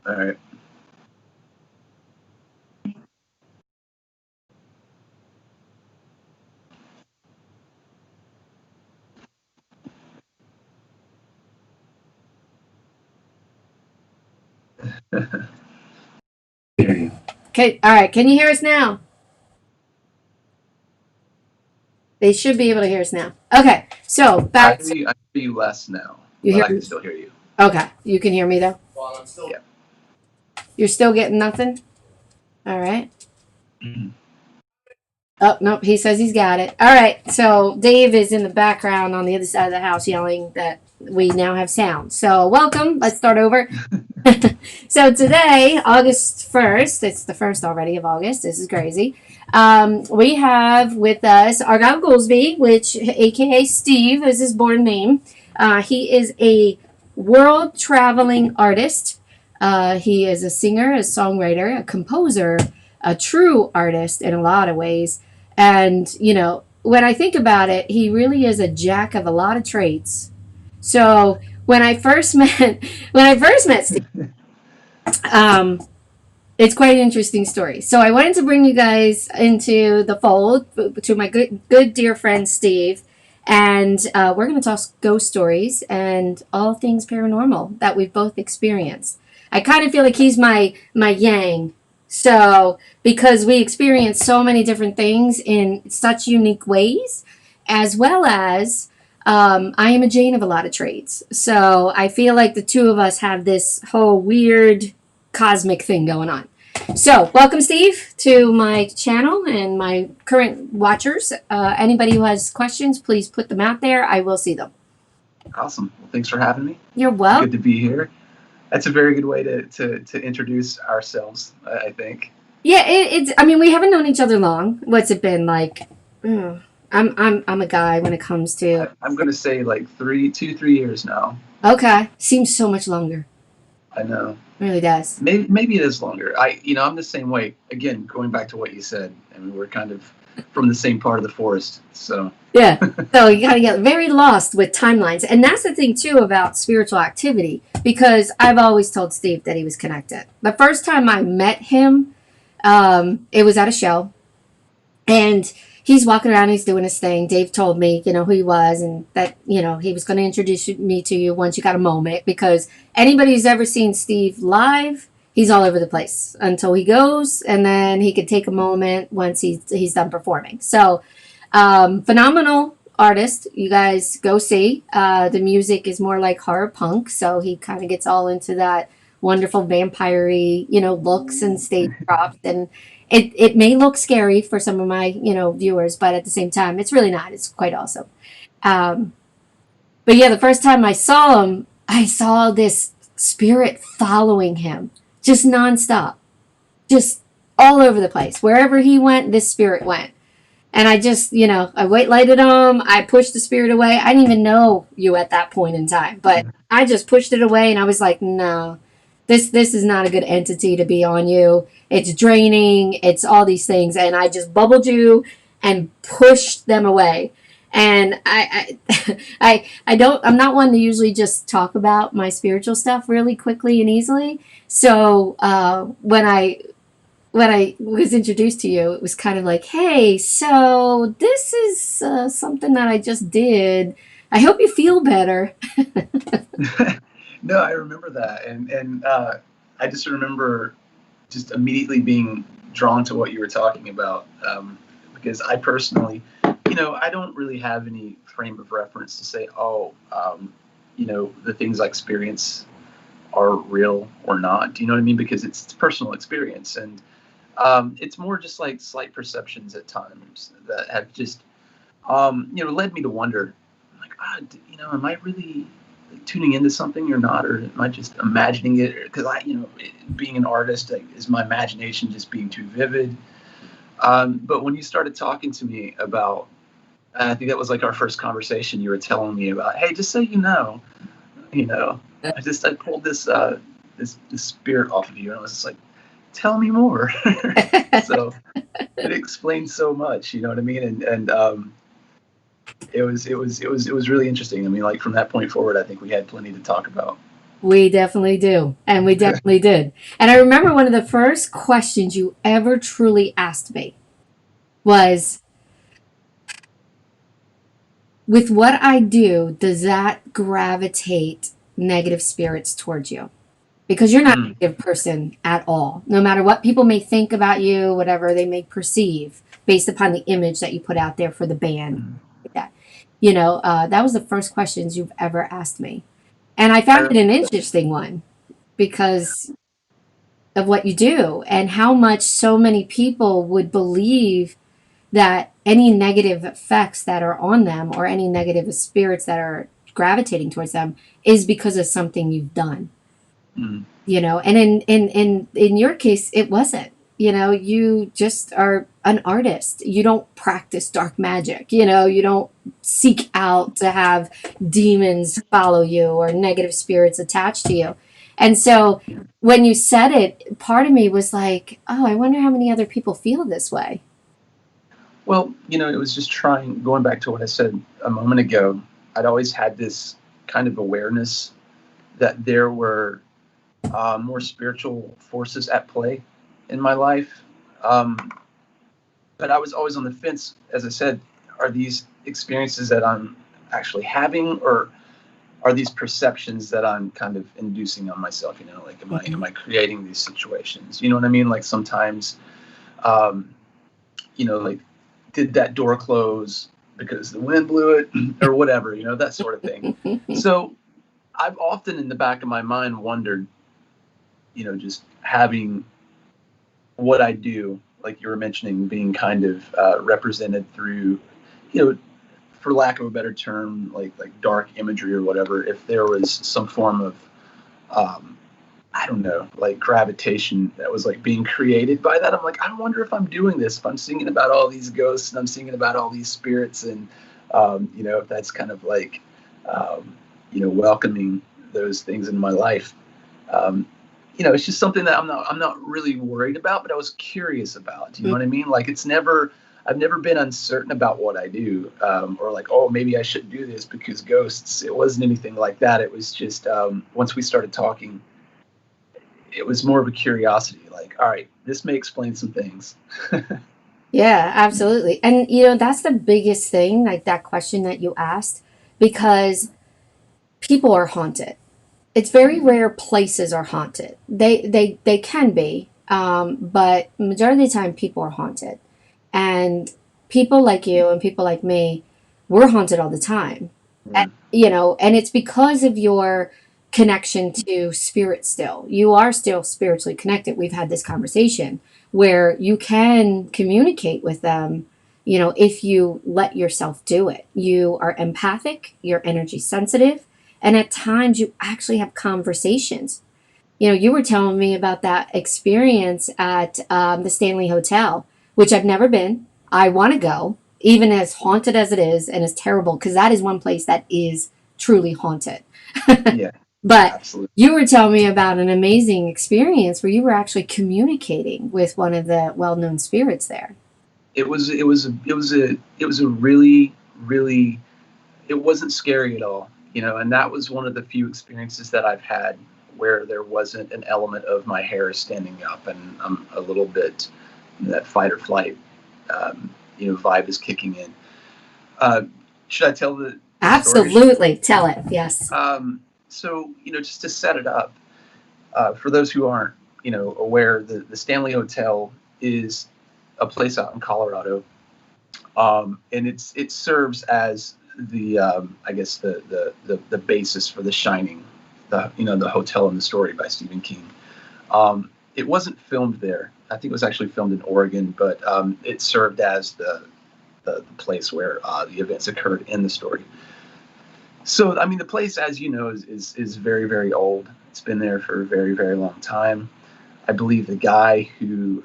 All right. Okay, all right. Can you hear us now? They should be able to hear us now. Okay, so back to I hear you less now, you but hear I can me. still hear you. Okay, you can hear me though. Yeah. You're still getting nothing. All right. Mhm. Oh nope, he says he's got it. All right. So Dave is in the background on the other side of the house yelling that we now have sound. So welcome. Let's start over. So today, August 1st, it's the first already of August. This is crazy. We have with us Argyle Goolsby, which aka Steve is his born name. He is a world traveling artist. He is a singer, a songwriter, a composer, a true artist in a lot of ways. And, when I think about it, he really is a jack of a lot of trades. So when I first met Steve, um, it's quite an interesting story. So I wanted to bring you guys into the fold to my good dear friend Steve, and we're going to talk ghost stories and all things paranormal that we've both experienced. I kind of feel like he's my yang. So because we experience so many different things in such unique ways, as well as I am a Jane of a lot of trades. So I feel like the two of us have this whole weird cosmic thing going on. So, welcome, Steve, to my channel and my current watchers. Anybody who has questions, please put them out there. I will see them. Awesome. Well, thanks for having me. You're It's good welcome. to be here. That's a very good way to introduce ourselves, I think. Yeah, it's. I mean, we haven't known each other long. What's it been like? Mm, I'm a guy when it comes to. I'm going to say like 3 years now. Okay, seems so much longer. I know. It really does. Maybe it is longer. I'm the same way. Again, going back to what you said, I mean, we're kind of from the same part of the forest. So, Yeah. So you got to get very lost with timelines. And that's the thing, too, about spiritual activity, because I've always told Steve that he was connected. The first time I met him, it was at a show, and he's walking around, he's doing his thing. Dave told me, who he was, and that, he was going to introduce me to you once you got a moment, because anybody who's ever seen Steve live, he's all over the place until he goes, and then he could take a moment once he's done performing. So, phenomenal artist. You guys go see. The music is more like horror punk, so he kind of gets all into that wonderful vampire-y, looks and stage props. And it may look scary for some of my, viewers, but at the same time, it's really not. It's quite awesome. Um, but yeah, the first time I saw him, I saw this spirit following him just nonstop, just all over the place. Wherever he went, this spirit went. And I just, I white lighted him. I pushed the spirit away. I didn't even know you at that point in time, but I just pushed it away, and I was like, no, this is not a good entity to be on you. It's draining. It's all these things, and I just bubbled you and pushed them away. And I don't. I'm not one to usually just talk about my spiritual stuff really quickly and easily. So when I was introduced to you, it was kind of like, hey, so this is something that I just did. I hope you feel better. no, I remember that, and I just remember just immediately being drawn to what you were talking about, because I personally, I don't really have any frame of reference to say, oh, the things I experience are real or not. Do you know what I mean? Because it's personal experience, and it's more just like slight perceptions at times that have just, led me to wonder, like, am I really tuning into something or not, or am I just imagining it? Because being an artist, like, is my imagination just being too vivid? But when you started talking to me about, I think that was like our first conversation. You were telling me about, hey, just so you know, I pulled this spirit off of you, and I was just like, tell me more. So it explains so much, you know what I mean? And it was really interesting. I mean, like, from that point forward, I think we had plenty to talk about. We definitely do. And we definitely did. And I remember one of the first questions you ever truly asked me was, with what I do, does that gravitate negative spirits towards you? Because you're not a Mm, negative person at all. No matter what people may think about you, whatever they may perceive based upon the image that you put out there for the band. mm. Like that. That was the first questions you've ever asked me. And I I found it remember an that. interesting one because of what you do and how much so many people would believe that any negative effects that are on them or any negative spirits that are gravitating towards them is because of something you've done. Mm. And in your case it wasn't. You just are an artist. You don't practice dark magic. You don't seek out to have demons follow you or negative spirits attached to you. And so when you said it, part of me was like, oh, I wonder how many other people feel this way. Well, it was just going back to what I said a moment ago. I'd always had this kind of awareness that there were more spiritual forces at play in my life. Um, but I was always on the fence. As I said, are these experiences that I'm actually having, or are these perceptions that I'm kind of inducing on myself? Like, am I creating these situations? You know what I mean? Like sometimes, um, like, did that door close because the wind blew it, or whatever? That sort of thing. So I've often in the back of my mind wondered, just having what I do, like you were mentioning, being kind of represented through, you know, for lack of a better term, like dark imagery or whatever. If there was some form of, um, I don't know, like gravitation that was like being created by that, I'm like, I wonder if I'm doing this. If I'm singing about all these ghosts and I'm singing about all these spirits, and if that's kind of like, welcoming those things in my life. Um, it's just something that I'm not really worried about, but I was curious about. You know what I mean? Like I've never been uncertain about what I do, or like, oh, maybe I should do this because ghosts. It wasn't anything like that. It was just once we started talking, it was more of a curiosity. Like, all right, this may explain some things. Yeah, absolutely. And that's the biggest thing, like that question that you asked, because people are haunted. It's very rare places are haunted. They can be, but majority of the time people are haunted. And people like you and people like me, we're haunted all the time. Yeah. And it's because of your connection to spirit still. You are still spiritually connected. We've had this conversation where you can communicate with them, if you let yourself do it. You are empathic, you're energy sensitive, and at times you actually have conversations. You were telling me about that experience at the Stanley Hotel, which I've never been. I want to go, even as haunted as it is and as terrible, because that is one place that is truly haunted. Yeah, But absolutely. you were telling me about an amazing experience where you were actually communicating with one of the well-known spirits there. It was a really, really, it wasn't scary at all, and that was one of the few experiences that I've had where there wasn't an element of my hair standing up and I'm a little bit, that fight or flight, vibe is kicking in. Uh, should I tell the story? Absolutely. Tell it. Yes. So, just to set it up, for those who aren't, aware, the Stanley Hotel is a place out in Colorado, and it serves as the I guess the basis for The Shining, the hotel in the story by Stephen King. It wasn't filmed there. I think it was actually filmed in Oregon, but it served as the place where the events occurred in the story. So, I mean, the place, as you know, is very, very old. It's been there for a very, very long time. I believe the guy who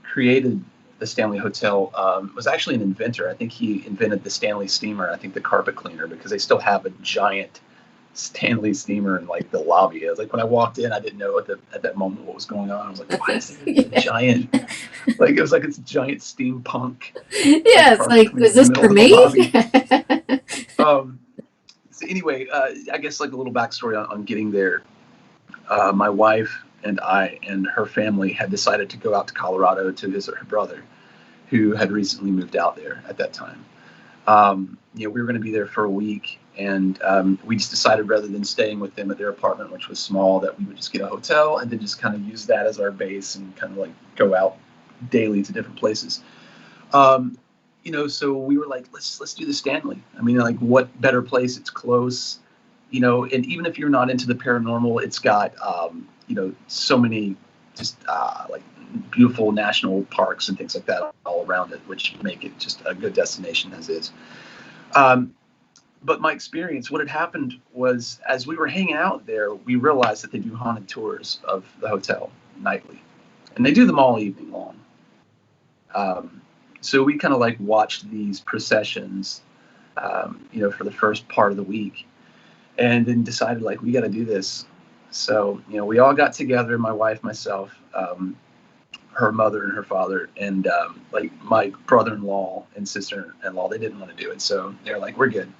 created the Stanley Hotel was actually an inventor. I think he invented the Stanley steamer. I think the carpet cleaner, because they still have a giant Stanley steamer in like the lobby. I was like, when I walked in, I didn't know at that moment what was going on. I was like, why is there a Yeah. giant? Like it was like it's a giant steampunk like Yeah, it's carpet like, cleaner was in the this middle for of the me? lobby. Um, So anyway, I guess like a little backstory on getting there. My wife and I and her family had decided to go out to Colorado to visit her brother, who had recently moved out there at that time. We were going to be there for a week, and we just decided rather than staying with them at their apartment, which was small, that we would just get a hotel and then just kind of use that as our base and kind of like go out daily to different places. So we were like, let's do the Stanley. I mean, like, what better place? It's close, and even if you're not into the paranormal, it's got, so many just like beautiful national parks and things like that all around it, which make it just a good destination as is. But my experience, what had happened was, as we were hanging out there, we realized that they do haunted tours of the hotel nightly, and they do them all evening long. So we kind of like watched these processions, for the first part of the week, and then decided like we got to do this. So we all got together, my wife, myself, her mother and her father, and like my brother-in-law and sister-in-law. They didn't want to do it, so they're like, we're good.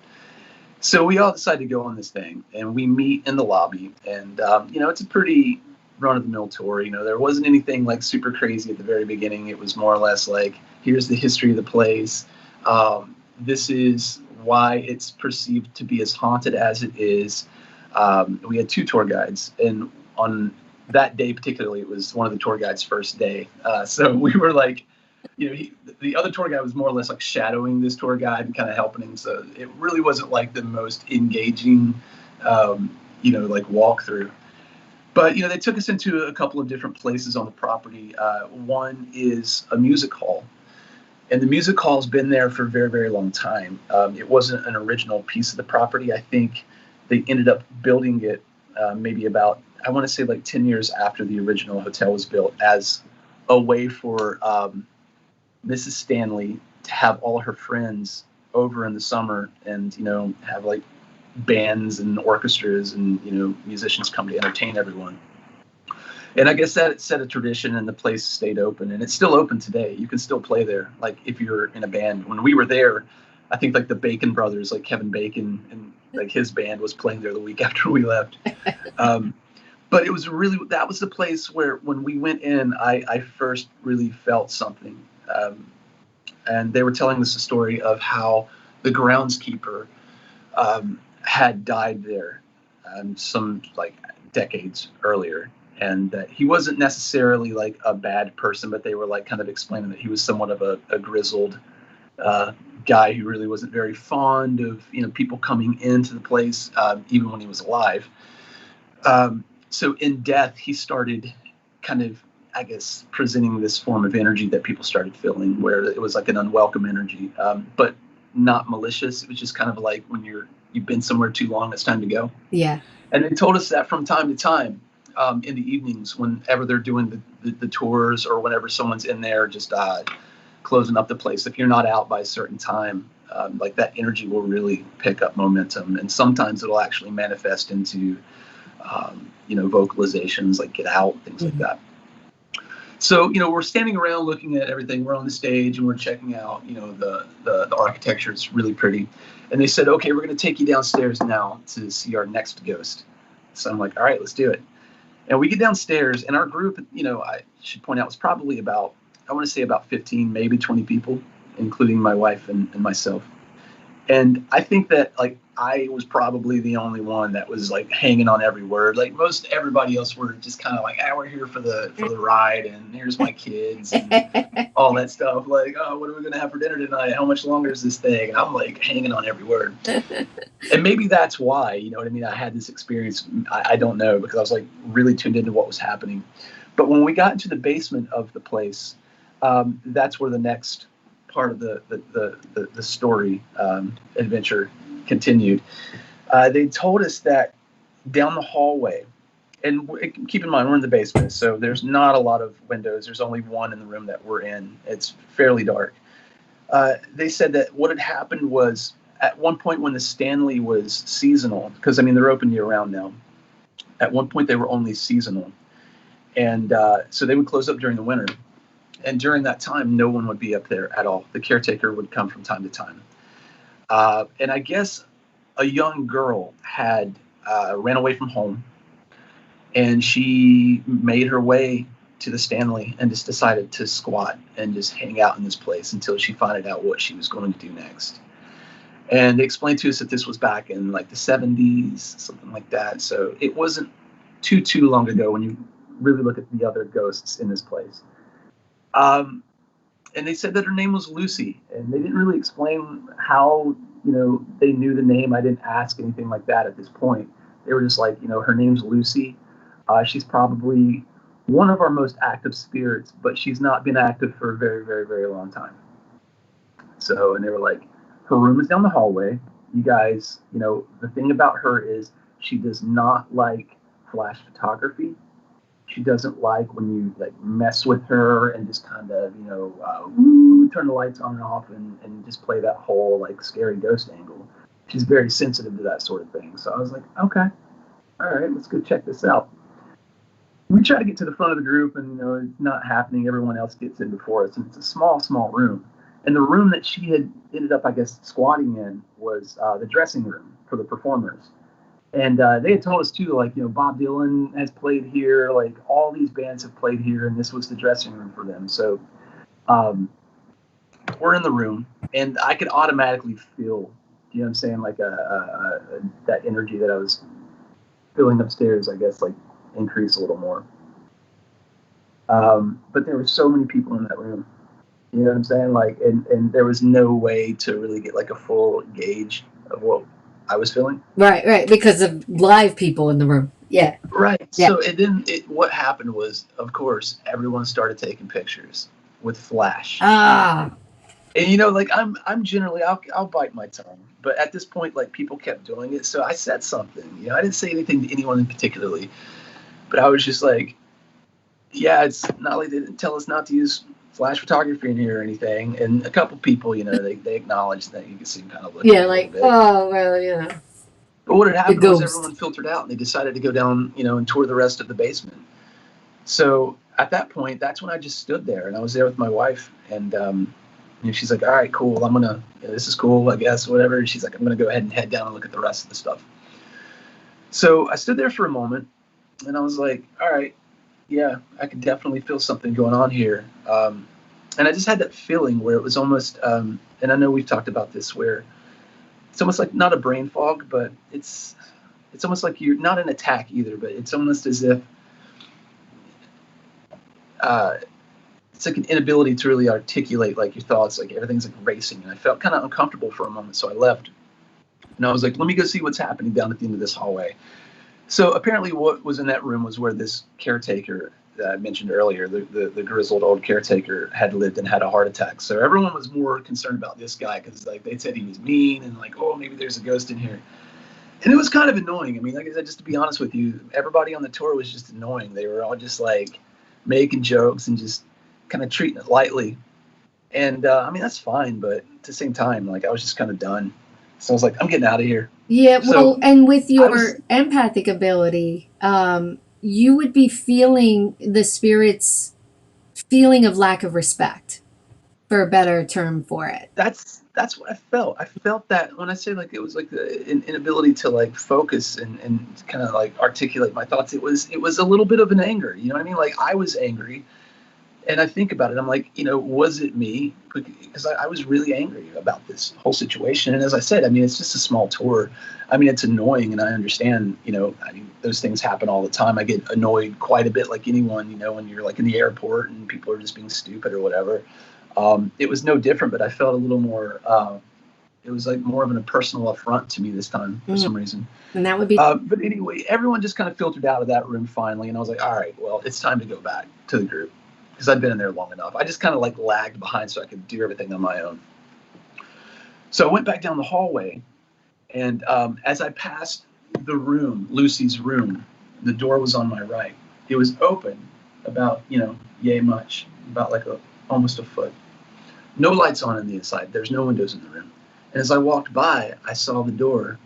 So we all decided to go on this thing, and we meet in the lobby, and it's a pretty run-of-the-mill tour. There wasn't anything like super crazy at the very beginning. It was more or less like, here's the history of the place. This is why it's perceived to be as haunted as it is. We had 2 tour guides, and on that day particularly, it was one of the tour guides' first day. So we were like, the other tour guide was more or less like shadowing this tour guide and kind of helping him. So it really wasn't like the most engaging, like walkthrough. But, they took us into a couple of different places on the property. One is a music hall. And the music hall's been there for a very, very long time. It wasn't an original piece of the property. I think they ended up building it maybe about, I want to say like 10 years after the original hotel was built, as a way for Mrs. Stanley to have all her friends over in the summer and, have like bands and orchestras and, musicians come to entertain everyone. And I guess that set a tradition, and the place stayed open, and it's still open today. You can still play there, like if you're in a band. When we were there, I think like the Bacon brothers, like Kevin Bacon and like his band was playing there the week after we left. But it was that was the place where when we went in, I first really felt something. And they were telling us a story of how the groundskeeper had died there some like decades earlier. And that he wasn't necessarily like a bad person, but they were like kind of explaining that he was somewhat of a grizzled guy who really wasn't very fond of people coming into the place, even when he was alive. So in death, he started kind of, I guess, presenting this form of energy that people started feeling, where it was like an unwelcome energy, but not malicious. It was just kind of like when you've been somewhere too long, it's time to go. Yeah. And they told us that from time to time. In the evenings, whenever they're doing the tours, or whenever someone's in there just closing up the place, if you're not out by a certain time, like that energy will really pick up momentum, and sometimes it'll actually manifest into vocalizations, like get out, things like that. So we're standing around looking at everything. We're on the stage and we're checking out the architecture. It's really pretty. And they said, okay, we're going to take you downstairs now to see our next ghost. So I'm like, all right, let's do it. And we get downstairs, and our group, I should point out, was probably about, I want to say about 15, maybe 20 people, including my wife and myself. And I think that like I was probably the only one that was like hanging on every word. Like most everybody else were just kind of like, we're here for the ride, and here's my kids and all that stuff. Like, oh, what are we gonna have for dinner tonight? How much longer is this thing? And I'm like hanging on every word. And maybe that's why, you know what I mean? I had this experience. I don't know, because I was like really tuned into what was happening. But when we got into the basement of the place, that's where the next part of the story adventure continued. They told us that down the hallway, and keep in mind we're in the basement, so there's not a lot of windows. There's only one in the room that we're in. It's fairly dark. They said that what had happened was, at one point when the Stanley was seasonal, because I mean they're open year round now. At one point they were only seasonal, and so they would close up during the winter. And during that time, no one would be up there at all. The caretaker would come from time to time. And I guess a young girl had ran away from home, and she made her way to the Stanley and just decided to squat and just hang out in this place until she found out what she was going to do next. And they explained to us that this was back in like the 70s, something like that. So it wasn't too long ago when you really look at the other ghosts in this place. And they said that her name was Lucy, and they didn't really explain how, they knew the name. I didn't ask anything like that at this point. They were just like, her name's Lucy. She's probably one of our most active spirits, but she's not been active for a very, very, very long time. So, and they were like, her room is down the hallway. You guys, the thing about her is she does not like flash photography. She doesn't like when you like mess with her and just kind of, turn the lights on and off and just play that whole like scary ghost angle. She's very sensitive to that sort of thing. So I was like, okay, all right, let's go check this out. We try to get to the front of the group, and it's not happening. Everyone else gets in before us, and it's a small room. And the room that she had ended up, I guess, squatting in was the dressing room for the performers. And they had told us too, like, Bob Dylan has played here, like all these bands have played here, and this was the dressing room for them. So we're in the room, and I could automatically feel, what I'm saying, like that energy that I was feeling upstairs, I guess, like increase a little more. But there were so many people in that room. You know what I'm saying? Like, and there was no way to really get like a full gauge of what I was feeling. Right, because of live people in the room. Yeah. Right. Yeah. So what happened was, of course, everyone started taking pictures with flash. Ah. And like I'm generally I'll bite my tongue, but at this point, like people kept doing it, so I said something. I didn't say anything to anyone in particularly, but I was just like, yeah, it's not like they didn't tell us not to use flash photography in here or anything. And a couple people, they acknowledged that. You could see them kind of looking. Yeah, like, oh well, But what had happened was everyone filtered out, and they decided to go down, and tour the rest of the basement. So at that point, that's when I just stood there, and I was there with my wife, and she's like, all right, cool. I'm gonna, this is cool, I guess, whatever. And she's like, I'm gonna go ahead and head down and look at the rest of the stuff. So I stood there for a moment, and I was like, all right, yeah, I could definitely feel something going on here. And I just had that feeling where it was almost, and I know we've talked about this, where it's almost like not a brain fog, but it's almost like you're not an attack either, but it's almost as if it's like an inability to really articulate like your thoughts, like everything's like racing. And I felt kind of uncomfortable for a moment, so I left. And I was like, let me go see what's happening down at the end of this hallway. So apparently what was in that room was where this caretaker that I mentioned earlier, the grizzled old caretaker, had lived and had a heart attack. So everyone was more concerned about this guy because like they said he was mean and like, oh, maybe there's a ghost in here. And it was kind of annoying. I mean, like I said, just to be honest with you, everybody on the tour was just annoying. They were all just like making jokes and just kind of treating it lightly. And I mean, that's fine. But at the same time, like I was just kind of done. So I was like, I'm getting out of here. Yeah, well, so, and with your empathic ability, you would be feeling the spirit's feeling of lack of respect, for a better term for it. That's what I felt. I felt that when I say like it was like an inability to like focus and kind of like articulate my thoughts. It was a little bit of an anger. You know what I mean? Like I was angry. And I think about it, I'm like, was it me? Because I was really angry about this whole situation. And as I said, I mean, it's just a small tour. I mean, it's annoying, and I understand, I mean, those things happen all the time. I get annoyed quite a bit like anyone, when you're like in the airport and people are just being stupid or whatever. It was no different, but I felt a little more, it was like more of a personal affront to me this time for some reason. And that would be. But anyway, everyone just kind of filtered out of that room finally. And I was like, all right, well, it's time to go back to the group. Because I'd been in there long enough. I just kind of like lagged behind so I could do everything on my own. So I went back down the hallway, and as I passed the room, Lucy's room, the door was on my right. It was open about, yay much, about like almost a foot. No lights on the inside. There's no windows in the room. And as I walked by, I saw the door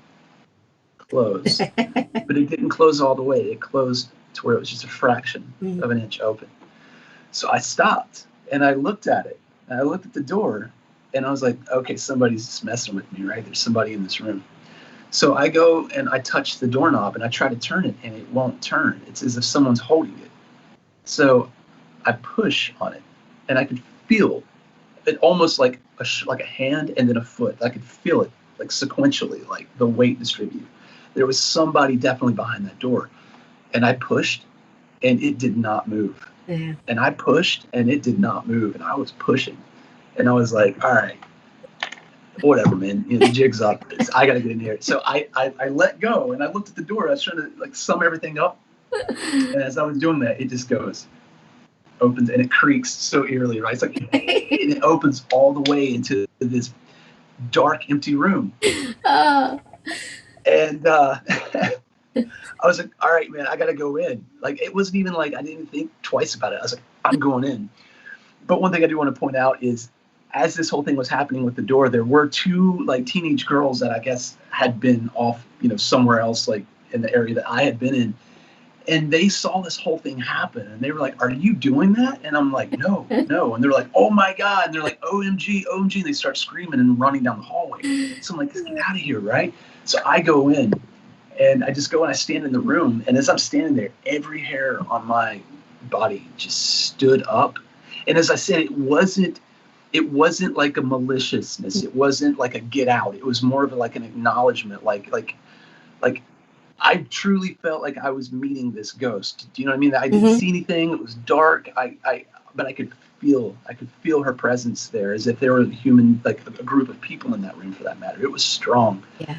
close, but it didn't close all the way. It closed to where it was just a fraction of an inch open. So I stopped and I looked at it. And I looked at the door and I was like, okay, somebody's just messing with me, right? There's somebody in this room. So I go and I touch the doorknob and I try to turn it and it won't turn. It's as if someone's holding it. So I push on it and I could feel it almost like a hand and then a foot. I could feel it like sequentially, like the weight distribute. There was somebody definitely behind that door. And I pushed and it did not move. Yeah. And I pushed and it did not move. And I was pushing. And I was like, all right, whatever, man. The jig's up. I got to get in here. So I let go and I looked at the door. I was trying to like sum everything up. And as I was doing that, it just goes, opens, and it creaks so eerily, right? It's like, and it opens all the way into this dark, empty room. And I was like, all right, man, I got to go in. Like, it wasn't even like, I didn't even think twice about it. I was like, I'm going in. But one thing I do want to point out is, as this whole thing was happening with the door, there were two like teenage girls that I guess had been off, somewhere else, like in the area that I had been in. And they saw this whole thing happen and they were like, are you doing that? And I'm like, no. And they're like, oh my God. And they're like, OMG, OMG. And they start screaming and running down the hallway. So I'm like, let's get out of here, right? So I go in and I just go and I stand in the room. And as I'm standing there, every hair on my body just stood up. And as I said, it wasn't like a maliciousness. It wasn't like a get out. It was more of like an acknowledgement, like I truly felt like I was meeting this ghost. Do you know what I mean? I didn't see anything. It was dark. But I could feel her presence there, as if there were a human, like a group of people in that room, for that matter. It was strong. Yeah.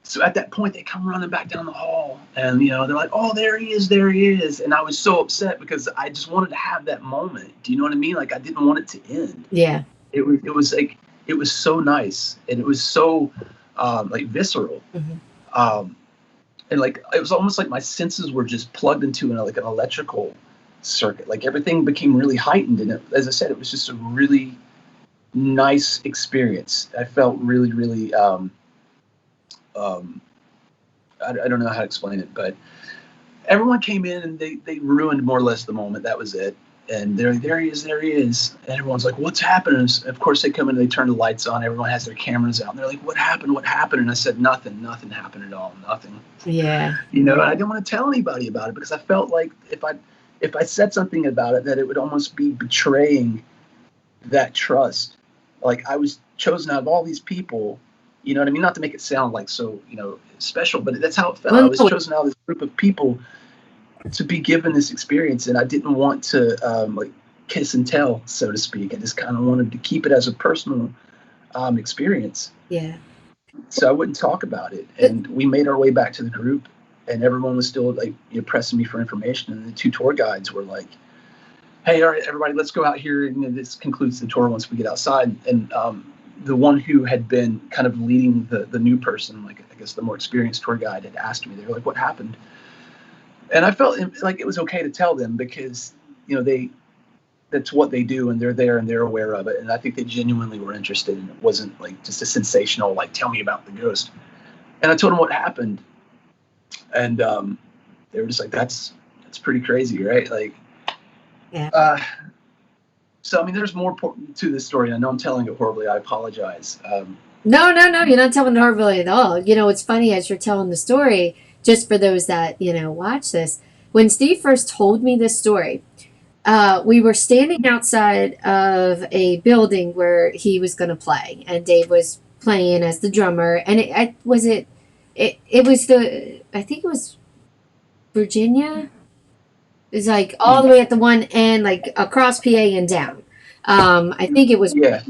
So at that point, they come running back down the hall, and they're like, "Oh, there he is!" And I was so upset because I just wanted to have that moment. Do you know what I mean? Like, I didn't want it to end. Yeah. It was like, it was so nice, and it was so like visceral. Mm-hmm. And like, it was almost like my senses were just plugged into like an electrical circuit. Like, everything became really heightened. And as I said, it was just a really nice experience. I felt really, really, I don't know how to explain it, but everyone came in and they ruined more or less the moment. That was it. And there he is. And everyone's like, what's happening? And of course, they come in and they turn the lights on. Everyone has their cameras out. And they're like, what happened? And I said, nothing happened at all. Nothing. Yeah. And I didn't want to tell anybody about it because I felt like if I said something about it, that it would almost be betraying that trust. Like, I was chosen out of all these people, you know what I mean? Not to make it sound like so, special, but that's how it felt. I was chosen out of this group of people to be given this experience, and I didn't want to like kiss and tell, so to speak. I just kind of wanted to keep it as a personal experience. Yeah. So I wouldn't talk about it, and we made our way back to the group, and everyone was still like pressing me for information, and the two tour guides were like, "Hey, all right, everybody, let's go out here." And this concludes the tour once we get outside. And the one who had been kind of leading the new person, like I guess the more experienced tour guide, had asked me. They were like, "What happened?" And I felt like it was okay to tell them because, that's what they do, and they're there and they're aware of it. And I think they genuinely were interested, and it wasn't like just a sensational, like, tell me about the ghost. And I told them what happened. And they were just like, that's pretty crazy, right? Like, yeah. So, I mean, there's more to this story. I know I'm telling it horribly. I apologize. No, you're not telling it horribly at all. It's funny as you're telling the story, just for those that, watch this. When Steve first told me this story, we were standing outside of a building where he was going to play, and Dave was playing as the drummer. And I think it was Virginia. It's like all the way at the one end, like across PA and down. I think it was. Yeah.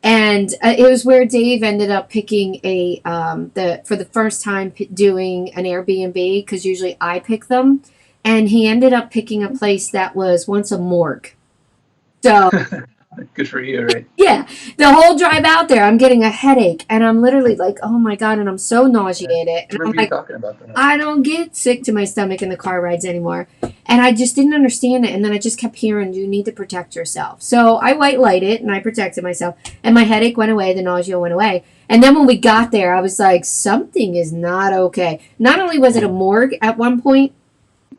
And it was where Dave ended up picking for the first time doing an Airbnb, because usually I pick them, and he ended up picking a place that was once a morgue. So good for you, right? Yeah, the whole drive out there, I'm getting a headache, and I'm literally like, oh my God, and I'm so nauseated. And I'm like, talking about that. I don't get sick to my stomach in the car rides anymore. And I just didn't understand it. And then I just kept hearing, you need to protect yourself. So I white lighted and I protected myself, and my headache went away. The nausea went away. And then when we got there, I was like, something is not okay. Not only was it a morgue at one point,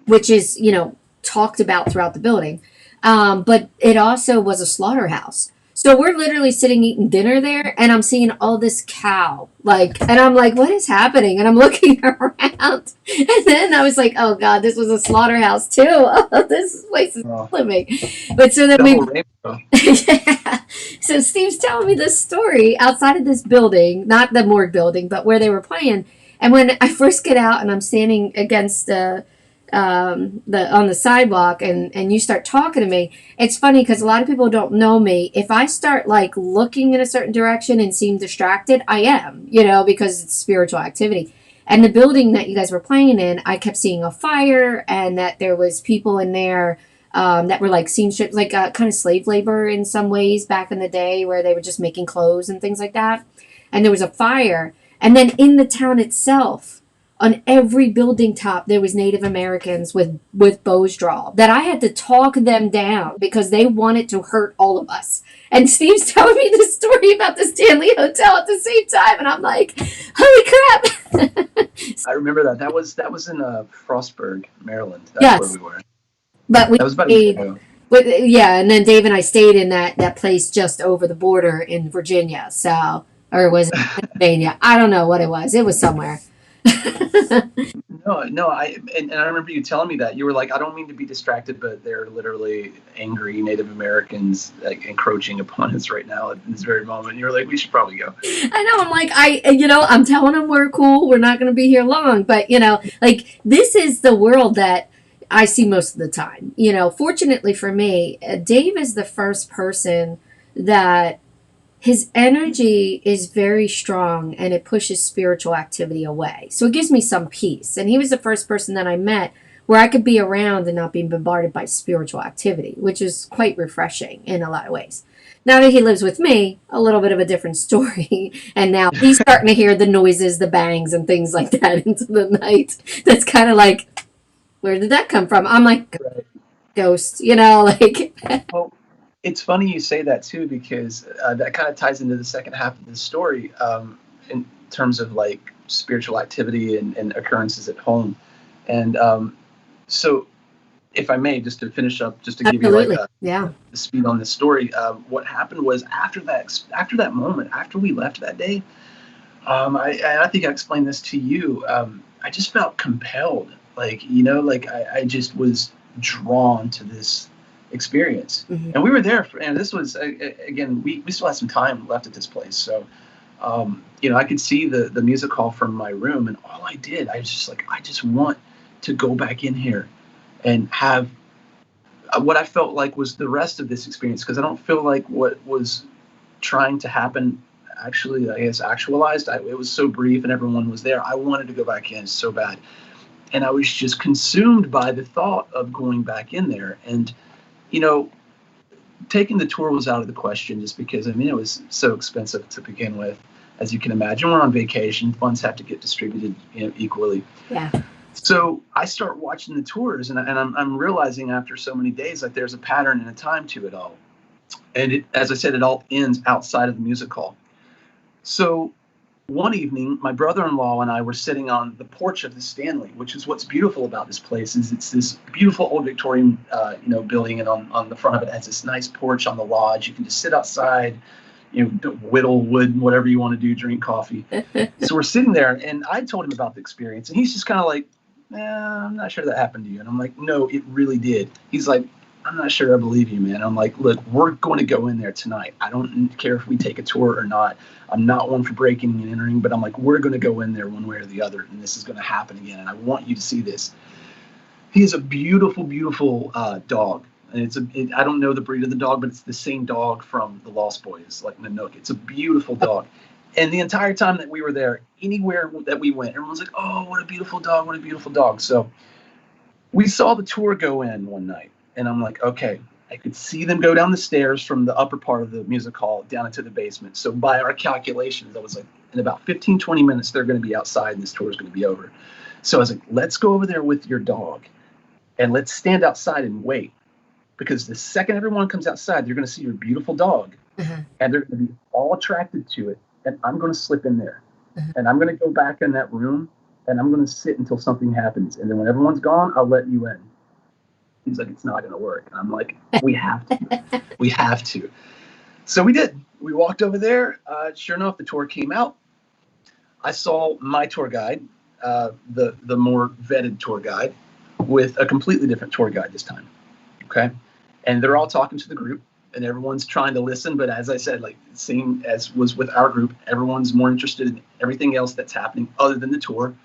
which is, talked about throughout the building, but it also was a slaughterhouse. So we're literally sitting eating dinner there, and I'm seeing all this cow, like, and I'm like, what is happening? And I'm looking around, and then I was like, oh god, this was a slaughterhouse too. Oh, this place is Oh, killing me. But so then double we, rainbow. yeah. So Steve's telling me this story outside of this building, not the morgue building, but where they were playing. And when I first get out and I'm standing against the on the sidewalk, and you start talking to me, it's funny because a lot of people don't know me. If I start like looking in a certain direction and seem distracted, I am, because it's spiritual activity. And the building that you guys were playing in, I kept seeing a fire, and that there was people in there that were like seamstress, like kind of slave labor in some ways back in the day, where they were just making clothes and things like that. And there was a fire, and then in the town itself, on every building top, there was Native Americans with bows drawn that I had to talk them down because they wanted to hurt all of us. And Steve's telling me this story about the Stanley Hotel at the same time, and I'm like, holy crap! I remember that. That was in Frostburg, Maryland. That's where Yes, we were. but we That was about a year stayed. ago. But yeah, and then Dave and I stayed in that place just over the border in Virginia. So, or was it Pennsylvania? I don't know what it was. It was somewhere. No, no, and I remember you telling me that. You were like, I don't mean to be distracted, but they're literally angry Native Americans like encroaching upon us right now at this very moment. You were like, we should probably go. I know. I'm like, I'm telling them we're cool. We're not going to be here long. But, like, this is the world that I see most of the time. Fortunately for me, Dave is the first person that his energy is very strong, and it pushes spiritual activity away. So it gives me some peace. And he was the first person that I met where I could be around and not being bombarded by spiritual activity, which is quite refreshing in a lot of ways. Now that he lives with me, a little bit of a different story. And now he's starting to hear the noises, the bangs, and things like that into the night. That's kind of like, where did that come from? I'm like, Right. ghosts, like. Well, it's funny you say that too, because that kind of ties into the second half of the story in terms of like spiritual activity and occurrences at home. And so, if I may, just to finish up, just to give you like Absolutely. Yeah. the speed on this story, what happened was after that moment, after we left that day, I think I explained this to you. I just felt compelled, like like I just was drawn to this experience, Mm-hmm. and we were there. And this was again, we still had some time left at this place, so I could see the music hall from my room, and all I was just like, I just want to go back in here and have what I felt like was the rest of this experience, because I don't feel like what was trying to happen actually, I guess, actualized. It was so brief and everyone was there. I wanted to go back in so bad. And I was just consumed by the thought of going back in there. And, you know, taking the tour was out of the question, just because, I mean, it was so expensive to begin with. As you can imagine, we're on vacation. Funds have to get distributed, equally. Yeah. So I start watching the tours, and I'm realizing after so many days, like, there's a pattern and a time to it all. And as I said, it all ends outside of the music hall. So one evening, my brother-in-law and I were sitting on the porch of the Stanley, which is what's beautiful about this place. Is it's this beautiful old Victorian, building, and on the front of it has this nice porch on the lodge. You can just sit outside, whittle wood, whatever you want to do, drink coffee. So we're sitting there, and I told him about the experience, and he's just kind of like, I'm not sure that happened to you. And I'm like, no, it really did. He's like, I'm not sure I believe you, man. I'm like, look, we're going to go in there tonight. I don't care if we take a tour or not. I'm not one for breaking and entering, but I'm like, we're going to go in there one way or the other, and this is going to happen again, and I want you to see this. He is a beautiful, beautiful dog. And I don't know the breed of the dog, but it's the same dog from The Lost Boys, like Nanook. It's a beautiful dog. And the entire time that we were there, anywhere that we went, everyone's like, oh, what a beautiful dog, what a beautiful dog. So we saw the tour go in one night, and I'm like, okay, I could see them go down the stairs from the upper part of the music hall down into the basement. So by our calculations, I was like, in about 15, 20 minutes, they're going to be outside and this tour is going to be over. So I was like, let's go over there with your dog and let's stand outside and wait. Because the second everyone comes outside, they're going to see your beautiful dog, and they're going to be all attracted to it. And I'm going to slip in there, and I'm going to go back in that room, and I'm going to sit until something happens. And then when everyone's gone, I'll let you in. He's like, it's not going to work. And I'm like, we have to. We have to. So we did. We walked over there. Sure enough, the tour came out. I saw my tour guide, the more vetted tour guide, with a completely different tour guide this time. Okay, and they're all talking to the group, and everyone's trying to listen. But as I said, like same as was with our group, everyone's more interested in everything else that's happening other than the tour.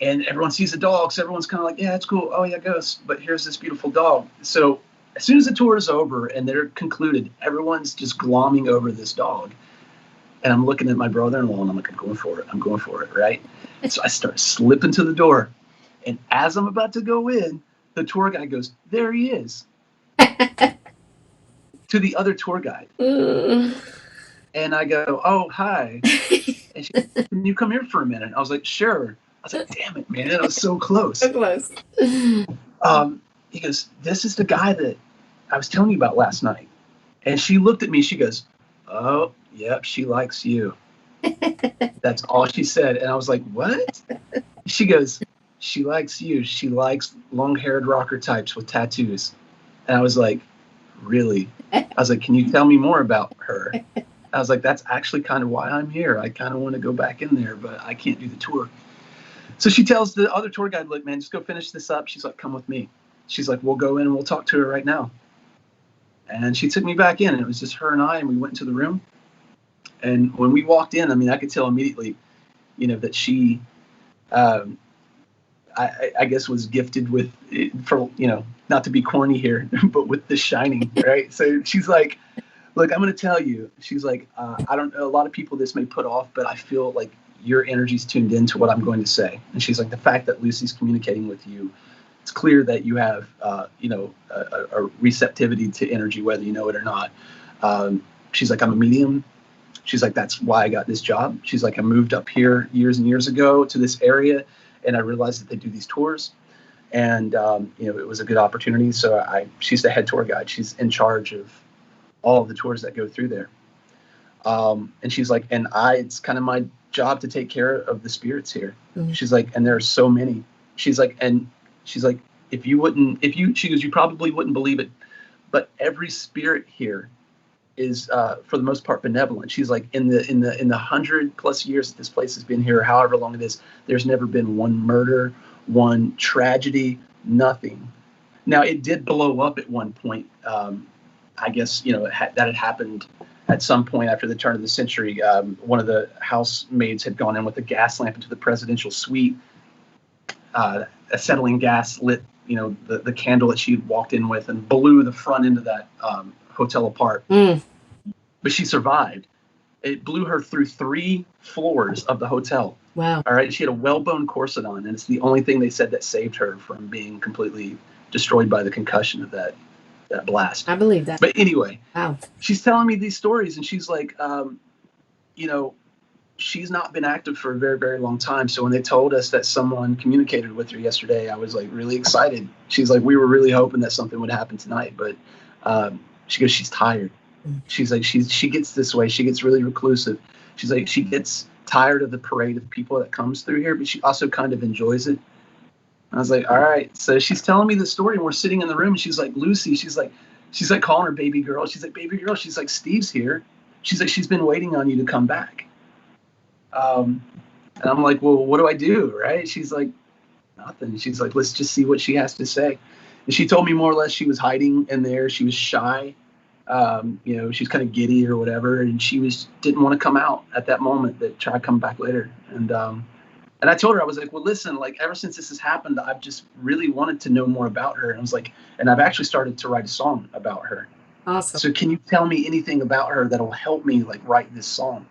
And everyone sees the dog, so everyone's kind of like, yeah, it's cool. Oh yeah, ghost. But here's this beautiful dog. So as soon as the tour is over and they're concluded, everyone's just glomming over this dog. And I'm looking at my brother-in-law and I'm like, I'm going for it, right? So I start slipping to the door. And as I'm about to go in, the tour guide goes, there he is. To the other tour guide. And I go, oh, hi. And she goes, can you come here for a minute? I was like, sure. I was like, damn it, man. I was so close. So close. He goes, this is the guy that I was telling you about last night. And she looked at me. She goes, oh, yep, she likes you. That's all she said. And I was like, what? She goes, she likes you. She likes long-haired rocker types with tattoos. And I was like, really? I was like, can you tell me more about her? I was like, that's actually kind of why I'm here. I kind of want to go back in there, but I can't do the tour. So she tells the other tour guide, look, man, just go finish this up. She's like, come with me. She's like, we'll go in and we'll talk to her right now. And she took me back in, and it was just her and I, and we went into the room. And when we walked in, I mean, I could tell immediately, that she, I guess, was gifted with, for not to be corny here, but with The Shining, right? So she's like, look, I'm going to tell you. She's like, I don't know, a lot of people this may put off, but I feel like your energy's tuned into what I'm going to say. And she's like, the fact that Lucy's communicating with you, it's clear that you have, a receptivity to energy, whether you know it or not. She's like, I'm a medium. She's like, that's why I got this job. She's like, I moved up here years and years ago to this area, and I realized that they do these tours. And, it was a good opportunity. So she's the head tour guide. She's in charge of all of the tours that go through there. And she's like, it's kind of my job to take care of the spirits here. Mm-hmm. She's like, and there are so many. She's like, she goes, you probably wouldn't believe it, but every spirit here is, for the most part, benevolent. She's like, in the 100+ years that this place has been here, however long it is, there's never been one murder, one tragedy, nothing. Now, it did blow up at one point. I guess, that had happened at some point after the turn of the century. One of the housemaids had gone in with a gas lamp into the presidential suite. Acetylene gas lit, the candle that she had walked in with, and blew the front end of that hotel apart. Mm. But she survived. It blew her through 3 floors of the hotel. Wow. All right. She had a whalebone corset on, and it's the only thing they said that saved her from being completely destroyed by the concussion of that blast. I believe that. But anyway, wow. She's telling me these stories, and she's like, she's not been active for a very, very long time. So when they told us that someone communicated with her yesterday, I was like really excited. She's like, we were really hoping that something would happen tonight, but she goes, she's tired. She's like, she gets this way. She gets really reclusive. She's like, she gets tired of the parade of people that comes through here, but she also kind of enjoys it. I was like, all right. So she's telling me the story, and we're sitting in the room, and she's like, Lucy, she's like calling her baby girl. She's like, baby girl. She's like, Steve's here. She's like, she's been waiting on you to come back. And I'm like, well, what do I do? Right. She's like, nothing. She's like, let's just see what she has to say. And she told me more or less she was hiding in there. She was shy. She's kind of giddy or whatever. And she didn't want to come out at that moment, that try to come back later. And I told her, I was like, well, listen, like ever since this has happened, I've just really wanted to know more about her. And I was like, and I've actually started to write a song about her. Awesome. So can you tell me anything about her that'll help me like write this song?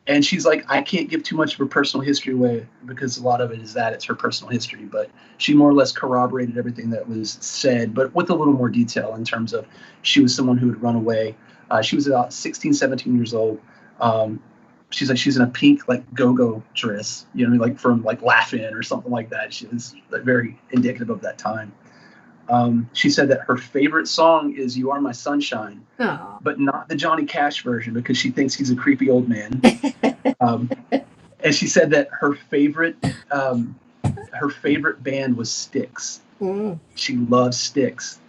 And she's like, I can't give too much of her personal history away because a lot of it is that it's her personal history. But she more or less corroborated everything that was said, but with a little more detail in terms of she was someone who had run away. She was about 16, 17 years old. She's like, she's in a pink like go-go dress, like from like Laugh-In or something like that. She was like, very indicative of that time. She said that her favorite song is "You Are My Sunshine," but not the Johnny Cash version because she thinks he's a creepy old man. And she said that her favorite band was Styx. Mm. She loves Styx.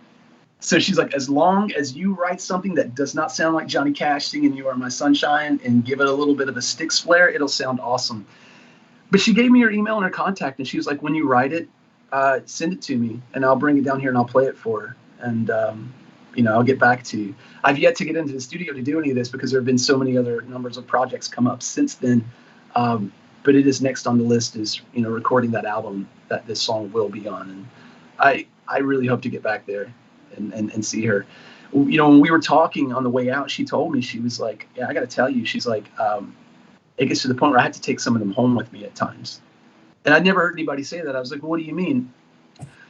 So she's like, as long as you write something that does not sound like Johnny Cash singing "You Are My Sunshine" and give it a little bit of a Styx flair, it'll sound awesome. But she gave me her email and her contact, and she was like, when you write it, send it to me, and I'll bring it down here and I'll play it for her. And, I'll get back to you. I've yet to get into the studio to do any of this because there have been so many other numbers of projects come up since then. But it is next on the list is, recording that album that this song will be on. And I really hope to get back there and see her. When we were talking on the way out, she told me, she was like, yeah, I got to tell you, she's like, it gets to the point where I had to take some of them home with me at times. And I'd never heard anybody say that. I was like, well, what do you mean?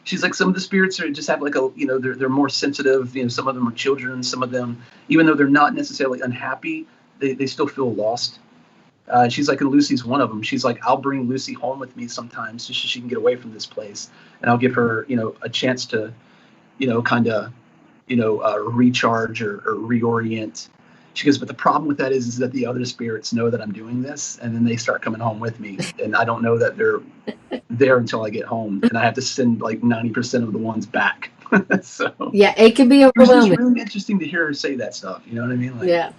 She's like, some of the spirits are just have like they're more sensitive. Some of them are children. Some of them, even though they're not necessarily unhappy, they still feel lost. She's like, and Lucy's one of them. She's like, I'll bring Lucy home with me sometimes just so she can get away from this place. And I'll give her, a chance to, kind of, recharge or reorient. She goes, but the problem with that is that the other spirits know that I'm doing this, and then they start coming home with me, and I don't know that they're there until I get home, and I have to send like 90% of the ones back. So yeah, it can be overwhelming. It's really interesting to hear her say that stuff. You know what I mean? Like, yeah.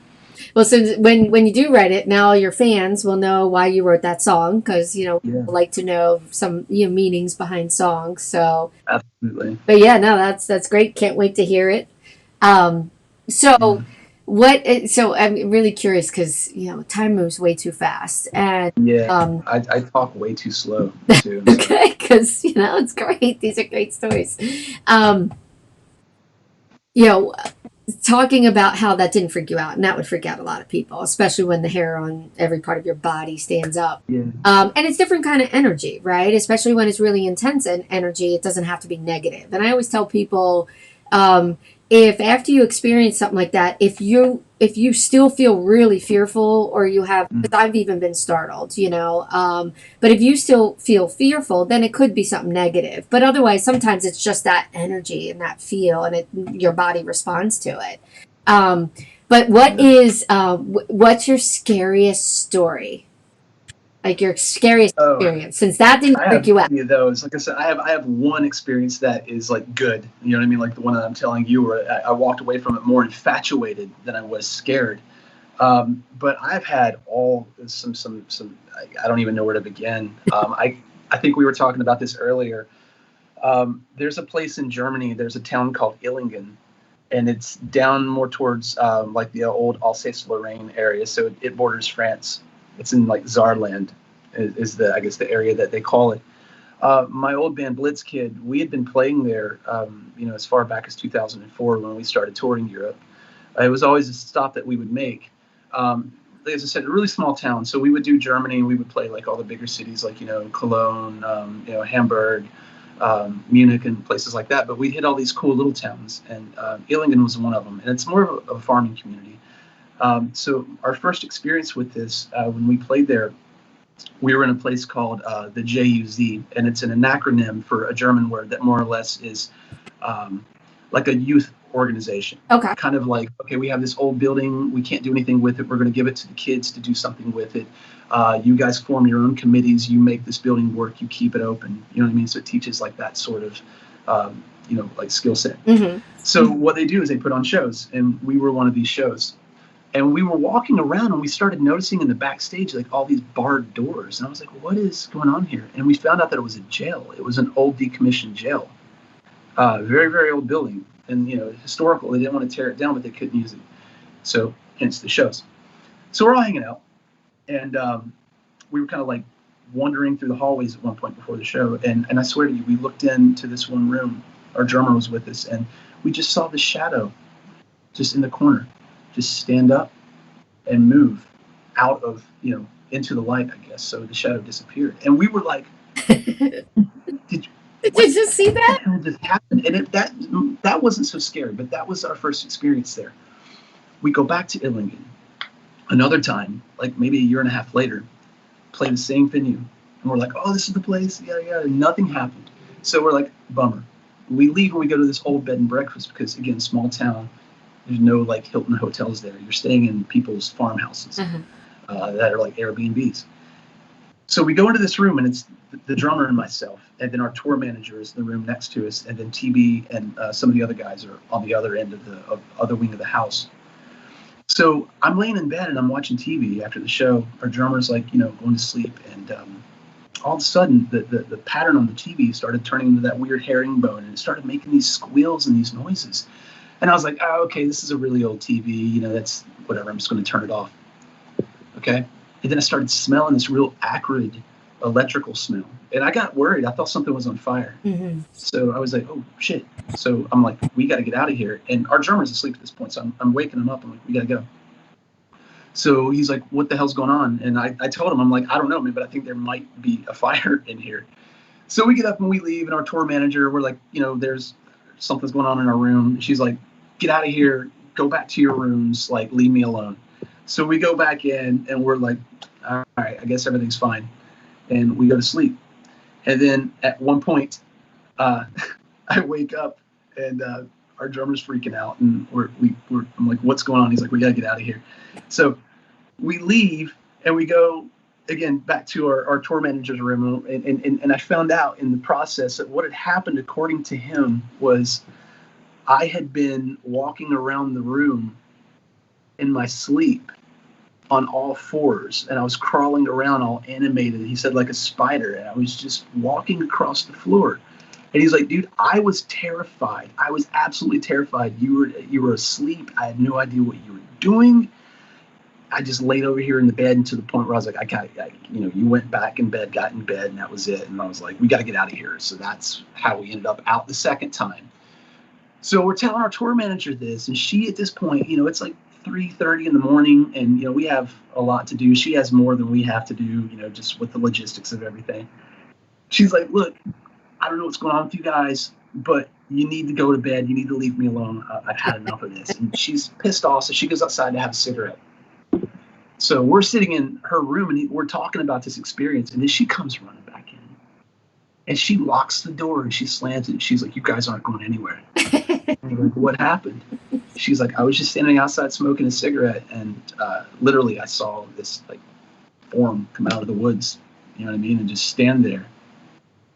Well, since when you do write it, now your fans will know why you wrote that song because people like to know some meanings behind songs. So absolutely. But yeah, no, that's great. Can't wait to hear it. So I'm really curious because time moves way too fast, and I talk way too slow too. Okay, because it's great. These are great stories. Talking about how that didn't freak you out, and that would freak out a lot of people, especially when the hair on every part of your body stands up. Yeah. And it's different kind of energy, right? Especially when it's really intense and energy, it doesn't have to be negative. And I always tell people, if after you experience something like that, if you still feel really fearful, or you have, because I've even been startled, but if you still feel fearful, then it could be something negative. But otherwise, sometimes it's just that energy and that feel, and your body responds to it. But what's your scariest story? Like your scariest experience, since that didn't freak you out. Those, like I said, I have one experience that is like good. You know what I mean? Like the one that I'm telling you, where I walked away from it more infatuated than I was scared. But I've had some. I don't even know where to begin. I think we were talking about this earlier. There's a place in Germany. There's a town called Illingen, and it's down more towards like the old Alsace-Lorraine area. So it borders France. It's in like Saarland is the area that they call it. My old band Blitzkid, we had been playing there, as far back as 2004 when we started touring Europe. It was always a stop that we would make. As I said, a really small town. So we would do Germany, and we would play like all the bigger cities, like, Cologne, Hamburg, Munich, and places like that. But we hit all these cool little towns, and Illingen was one of them. And it's more of a farming community. So our first experience with this, when we played there, we were in a place called the JUZ, and it's an acronym for a German word that more or less is like a youth organization. Okay. Kind of like, okay, we have this old building, we can't do anything with it, we're going to give it to the kids to do something with it. You guys form your own committees, you make this building work, you keep it open. You know what I mean? So it teaches like that sort of, like skill set. Mm-hmm. So what they do is they put on shows, and we were one of these shows. And we were walking around, and we started noticing in the backstage like all these barred doors. And I was like, what is going on here? And we found out that it was a jail. It was an old decommissioned jail. Very, very old building. And, historical. They didn't want to tear it down, but they couldn't use it. So hence the shows. So we're all hanging out. And we were kind of like wandering through the hallways at one point before the show. And I swear to you, we looked into this one room. Our drummer was with us. And we just saw the shadow just in the corner. Just stand up and move out of, into the light, I guess. So the shadow disappeared. And we were like, did you see that? What the hell just happened? And that wasn't so scary, but that was our first experience there. We go back to Illingen another time, like maybe a year and a half later, play the same venue. And we're like, oh, this is the place. Yeah. And nothing happened. So we're like, bummer. We leave and we go to this old bed and breakfast because, again, small town. There's no like Hilton hotels there. You're staying in people's farmhouses that are like Airbnbs. So we go into this room, and it's the drummer and myself, and then our tour manager is in the room next to us, and then TB and some of the other guys are on the other end of the other wing of the house. So I'm laying in bed and I'm watching TV after the show. Our drummer's like, going to sleep, and all of a sudden the pattern on the TV started turning into that weird herringbone, and it started making these squeals and these noises. And I was like, oh, okay, this is a really old TV. That's whatever. I'm just going to turn it off. Okay. And then I started smelling this real acrid electrical smell. And I got worried. I thought something was on fire. Mm-hmm. So I was like, oh, shit. So I'm like, we got to get out of here. And our drummer's asleep at this point. So I'm waking him up. I'm like, we got to go. So he's like, what the hell's going on? And I told him, I'm like, I don't know, man, but I think there might be a fire in here. So we get up and we leave. And our tour manager, we're like, there's something's going on in our room. She's like, get out of here. Go back to your rooms. Like, leave me alone. So we go back in and we're like, all right, I guess everything's fine. And we go to sleep. And then at one point, I wake up and our drummer's freaking out. And I'm like, what's going on? He's like, we got to get out of here. So we leave and we go, again, back to our tour manager's room. And I found out in the process that what had happened, according to him, was I had been walking around the room in my sleep on all fours, and I was crawling around all animated. He said, like a spider, and I was just walking across the floor. And he's like, dude, I was terrified. I was absolutely terrified. You were asleep. I had no idea what you were doing. I just laid over here in the bed, and to the point where I was like, you went back in bed, got in bed, and that was it. And I was like, we got to get out of here. So that's how we ended up out the second time. So we're telling our tour manager this, and she, at this point, it's like 3:30 in the morning, and we have a lot to do. She has more than we have to do, just with the logistics of everything. She's like, look, I don't know what's going on with you guys, but you need to go to bed. You need to leave me alone. I've had enough of this. And she's pissed off, so she goes outside to have a cigarette. So we're sitting in her room, and we're talking about this experience, and then she comes running back in, and she locks the door and she slams it. And she's like, you guys aren't going anywhere. And we're like, what happened? She's like, I was just standing outside smoking a cigarette, and literally I saw this like form come out of the woods, you know what I mean, and just stand there,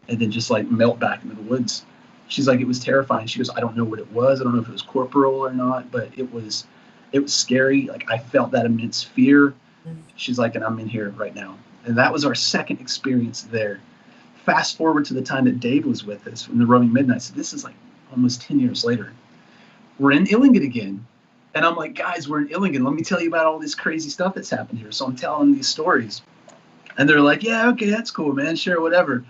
and then just like melt back into the woods. She's like, it was terrifying. She goes, I don't know what it was. I don't know if it was corporal or not, but it was scary. Like, I felt that immense fear. She's like, and I'm in here right now. And that was our second experience there. Fast forward to the time that Dave was with us in the Roaming Midnight. So this is like almost 10 years later. We're in Illingen again. And I'm like, guys, we're in Illingen. Let me tell you about all this crazy stuff that's happened here. So I'm telling them these stories. And they're like, yeah, okay, that's cool, man. Sure, whatever.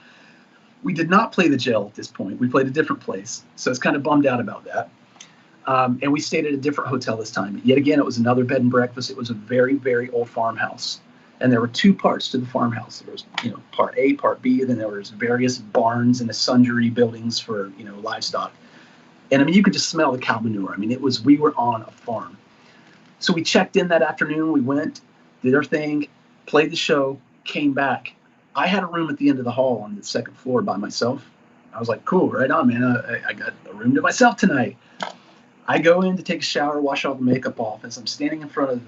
We did not play the jail at this point. We played a different place. So it's kind of bummed out about that. And we stayed at a different hotel this time. Yet again, it was another bed and breakfast. It was a very, very old farmhouse. And there were two parts to the farmhouse. There was, part A, part B, and then there was various barns and sundry buildings for, livestock. And I mean, you could just smell the cow manure. I mean, we were on a farm. So we checked in that afternoon. We went, did our thing, played the show, came back. I had a room at the end of the hall on the second floor by myself. I was like, cool, right on, man. I got a room to myself tonight. I go in to take a shower, wash all the makeup off. As I'm standing in front of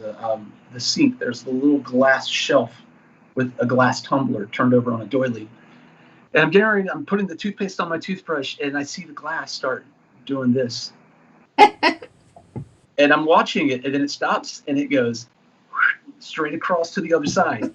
the sink, there's the little glass shelf with a glass tumbler turned over on a doily. And I'm getting ready, I'm putting the toothpaste on my toothbrush, and I see the glass start doing this. And I'm watching it, and then it stops, and it goes straight across to the other side.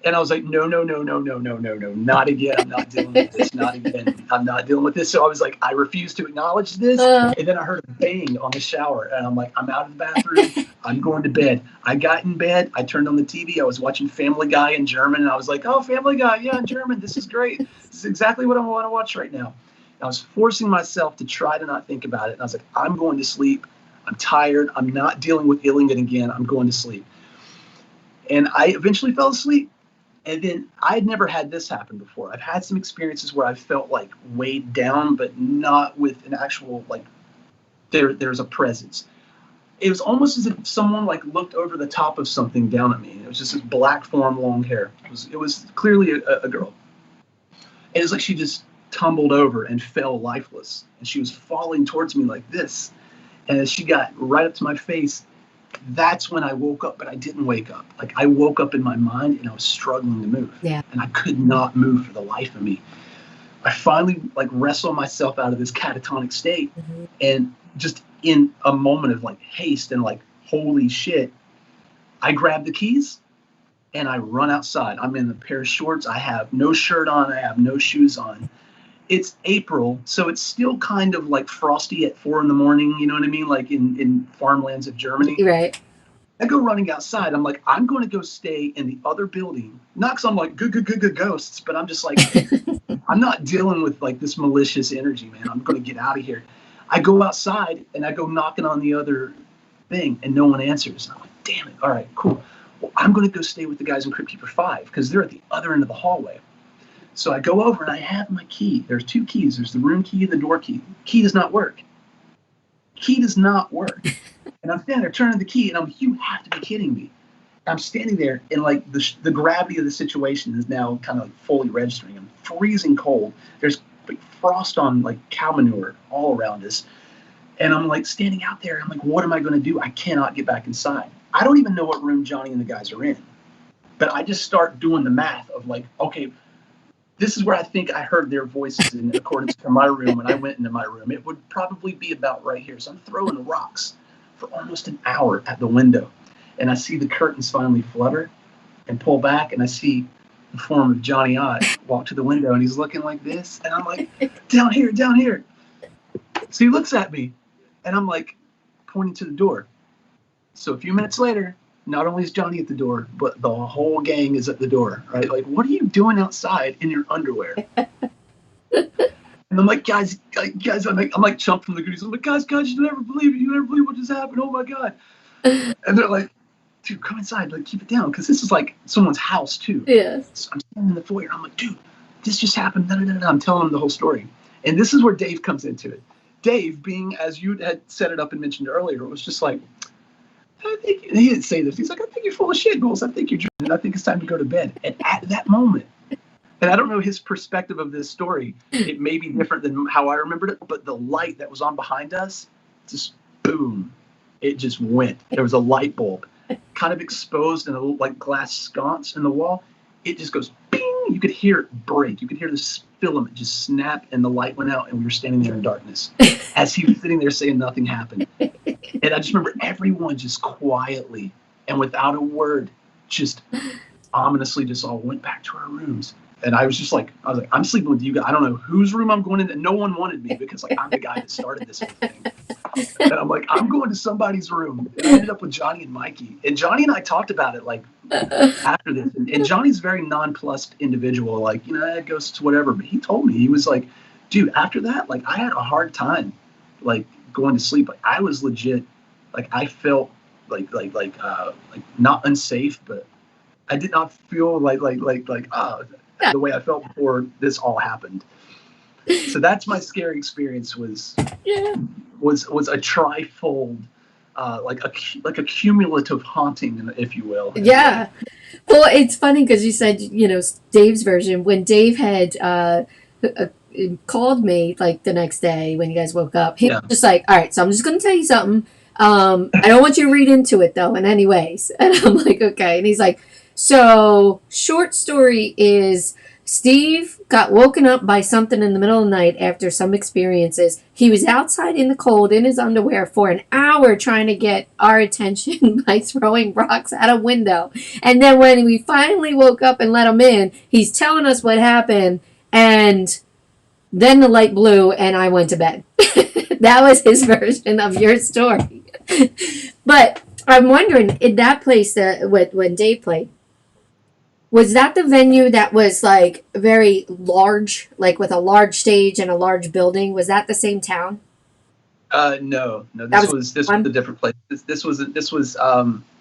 And I was like, no, not again. I'm not dealing with this. Not again. I'm not dealing with this. So I was like, I refuse to acknowledge this. And then I heard a bang on the shower. And I'm like, I'm out of the bathroom. I'm going to bed. I got in bed. I turned on the TV. I was watching Family Guy in German. And I was like, oh, Family Guy. Yeah, in German. This is great. This is exactly what I want to watch right now. And I was forcing myself to try to not think about it. And I was like, I'm going to sleep. I'm tired. I'm not dealing with Illingen again. I'm going to sleep. And I eventually fell asleep. And then I had never had this happen before. I've had some experiences where I felt like weighed down, but not with an actual, like, there's a presence. It was almost as if someone like looked over the top of something down at me. It was just this black form, long hair. It was clearly a girl. And it was like she just tumbled over and fell lifeless. And she was falling towards me like this. And as she got right up to my face, That's when I woke up, but I didn't wake up. Like, I woke up in my mind and I was struggling to move. Yeah. And I could not move for the life of me. I finally like wrestled myself out of this catatonic state, and just in a moment of like haste and like, holy shit, I grab the keys and I run outside. I'm in a pair of shorts. I have no shirt on. I have no shoes on. It's April, so it's still kind of like frosty at 4 a.m. You know what I mean? Like in farmlands of Germany. Right. I go running outside. I'm like, I'm going to go stay in the other building. Not because I'm like, good ghosts, but I'm just like, I'm not dealing with like this malicious energy, man. I'm going to get out of here. I go outside and I go knocking on the other thing and no one answers. And I'm like, damn it. All right, cool. Well, I'm going to go stay with the guys in Crypt Keeper 5 because they're at the other end of the hallway. So I go over and I have my key. There's 2 keys. There's the room key and the door key. Key does not work. Key does not work. And I'm standing there turning the key and I'm like, you have to be kidding me. I'm standing there and like the gravity of the situation is now kind of like fully registering. I'm freezing cold. There's like frost on like cow manure all around us. And I'm like standing out there. I'm like, what am I going to do? I cannot get back inside. I don't even know what room Johnny and the guys are in. But I just start doing the math of like, okay, this is where I think I heard their voices in accordance to my room when I went into my room. It would probably be about right here. So I'm throwing rocks for almost an hour at the window. And I see the curtains finally flutter and pull back, and I see the form of Johnny Ott walk to the window, and he's looking like this. And I'm like, down here, down here. So he looks at me, and I'm like pointing to the door. So a few minutes later, not only is Johnny at the door, but the whole gang is at the door, right? Like, what are you doing outside in your underwear? And I'm like, guys, I'm like chumped from the goodies. I'm like, guys, you never believe it. You never believe what just happened. Oh my God. And they're like, dude, come inside, like keep it down. Cause this is like someone's house too. Yes. So I'm standing in the foyer. I'm like, dude, this just happened. I'm telling them the whole story. And this is where Dave comes into it. Dave, being as you had set it up and mentioned earlier, was just like, I think, he didn't say this. He's like, I think you're full of shit, Ghouls. I think you're dreaming. I think it's time to go to bed. And at that moment, and I don't know his perspective of this story, it may be different than how I remembered it, but the light that was on behind us, just boom, it just went. There was a light bulb kind of exposed in a little like glass sconce in the wall. It just goes bing. You could hear it break. You could hear this filament just snap, and the light went out, and we were standing there in darkness as he was sitting there saying nothing happened. And I just remember everyone just quietly and without a word, just ominously just all went back to our rooms. And I was like, I'm sleeping with you guys. I don't know whose room I'm going in. And no one wanted me because like I'm the guy that started this whole thing. And I'm like, I'm going to somebody's room. And I ended up with Johnny and Mikey. And Johnny and I talked about it like after this. And Johnny's a very nonplussed individual. Like, you know, it goes to whatever. But he told me, he was like, dude, after that, like I had a hard time like going to sleep. Like I was legit, like I felt like not unsafe, but I did not feel like the way I felt before this all happened. So that's my scary experience was a trifold, like a cumulative haunting, if you will. Yeah. Well, it's funny because you said, you know, Dave's version. When Dave had called me like the next day when you guys woke up, he was just like, all right, so I'm just going to tell you something. I don't want you to read into it though in any ways. And I'm like, okay. And he's like, so short story is Steve got woken up by something in the middle of the night after some experiences. He was outside in the cold in his underwear for an hour trying to get our attention by throwing rocks out a window. And then when we finally woke up and let him in, he's telling us what happened. And then the light blew and I went to bed. That was his version of your story. But I'm wondering, in that place that when Dave played, was that the venue that was like very large, like with a large stage and a large building? Was that the same town? No. This was a different place. This was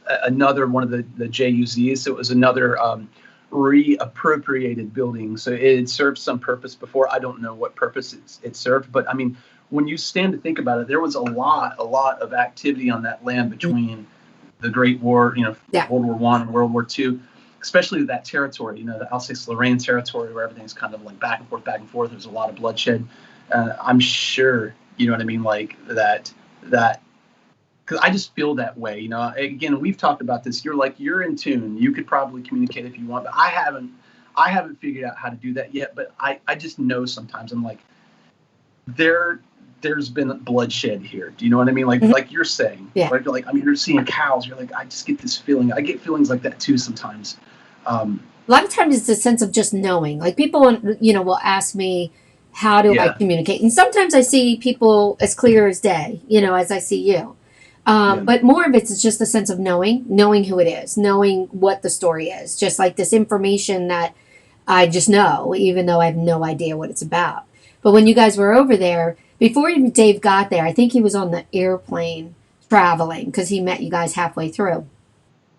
another one of the JUZs. So it was another reappropriated building. So it had served some purpose before. I don't know what purpose it served, but I mean, when you stand to think about it, there was a lot of activity on that land between the Great War, you know, World War I and World War II. Especially that territory, you know, the Alsace-Lorraine territory where everything's kind of like back and forth. There's a lot of bloodshed. I'm sure, you know what I mean, like that because I just feel that way. You know, again, we've talked about this. You're in tune. You could probably communicate if you want, but I haven't figured out how to do that yet. But I just know sometimes I'm like, there's been bloodshed here. Do you know what I mean? Like you're saying, Yeah. right? Like, I mean, you're seeing cows. You're like, I just get this feeling. I get feelings like that too sometimes. A lot of times it's a sense of just knowing. Like people, will ask me, how do I Yeah, communicate? And sometimes I see people as clear as day, as I see you. yeah, But more of it's just a sense of knowing who it is, knowing what the story is, just like this information that I just know, even though I have no idea what it's about. But when you guys were over there, before even Dave got there, I think he was on the airplane traveling because he met you guys halfway through.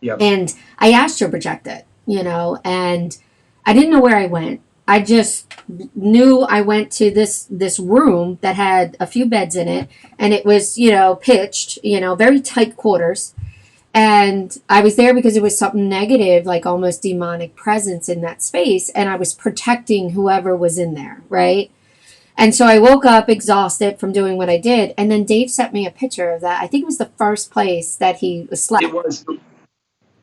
yeah, And I asked to project it, and I didn't know where I went. I just knew I went to this room that had a few beds in it, and it was pitched, very tight quarters. And I was there because it was something negative, like almost demonic presence in that space, and I was protecting whoever was in there, right? And so I woke up exhausted from doing what I did, and then Dave sent me a picture of that. I think it was the first place that he slept. it was.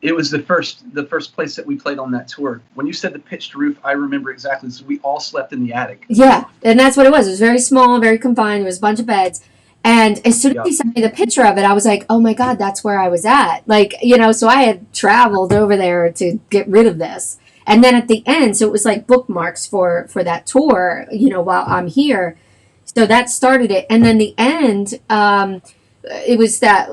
It was the first place that we played on that tour. When you said the pitched roof, I remember exactly. So we all slept in the attic. Yeah, and that's what it was. It was very small, very confined. There was a bunch of beds. And as soon as Yeah, he sent me the picture of it, I was like, oh my God, that's where I was at. Like, so I had traveled over there to get rid of this. And then at the end, so it was like bookmarks for that tour, while I'm here. So that started it. And then the end, it was that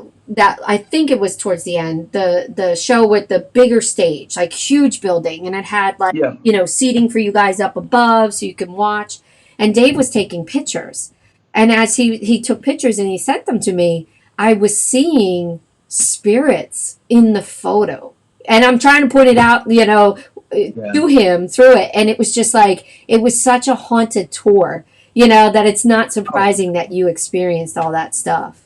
I think it was towards the end, the show with the bigger stage, like huge building, and it had like yeah. seating for you guys up above so you can watch. And Dave was taking pictures, and as he took pictures and he sent them to me, I was seeing spirits in the photo, and I'm trying to point it out, Yeah. to him through it, and it was just like it was such a haunted tour, that it's not Oh, surprising that you experienced all that stuff.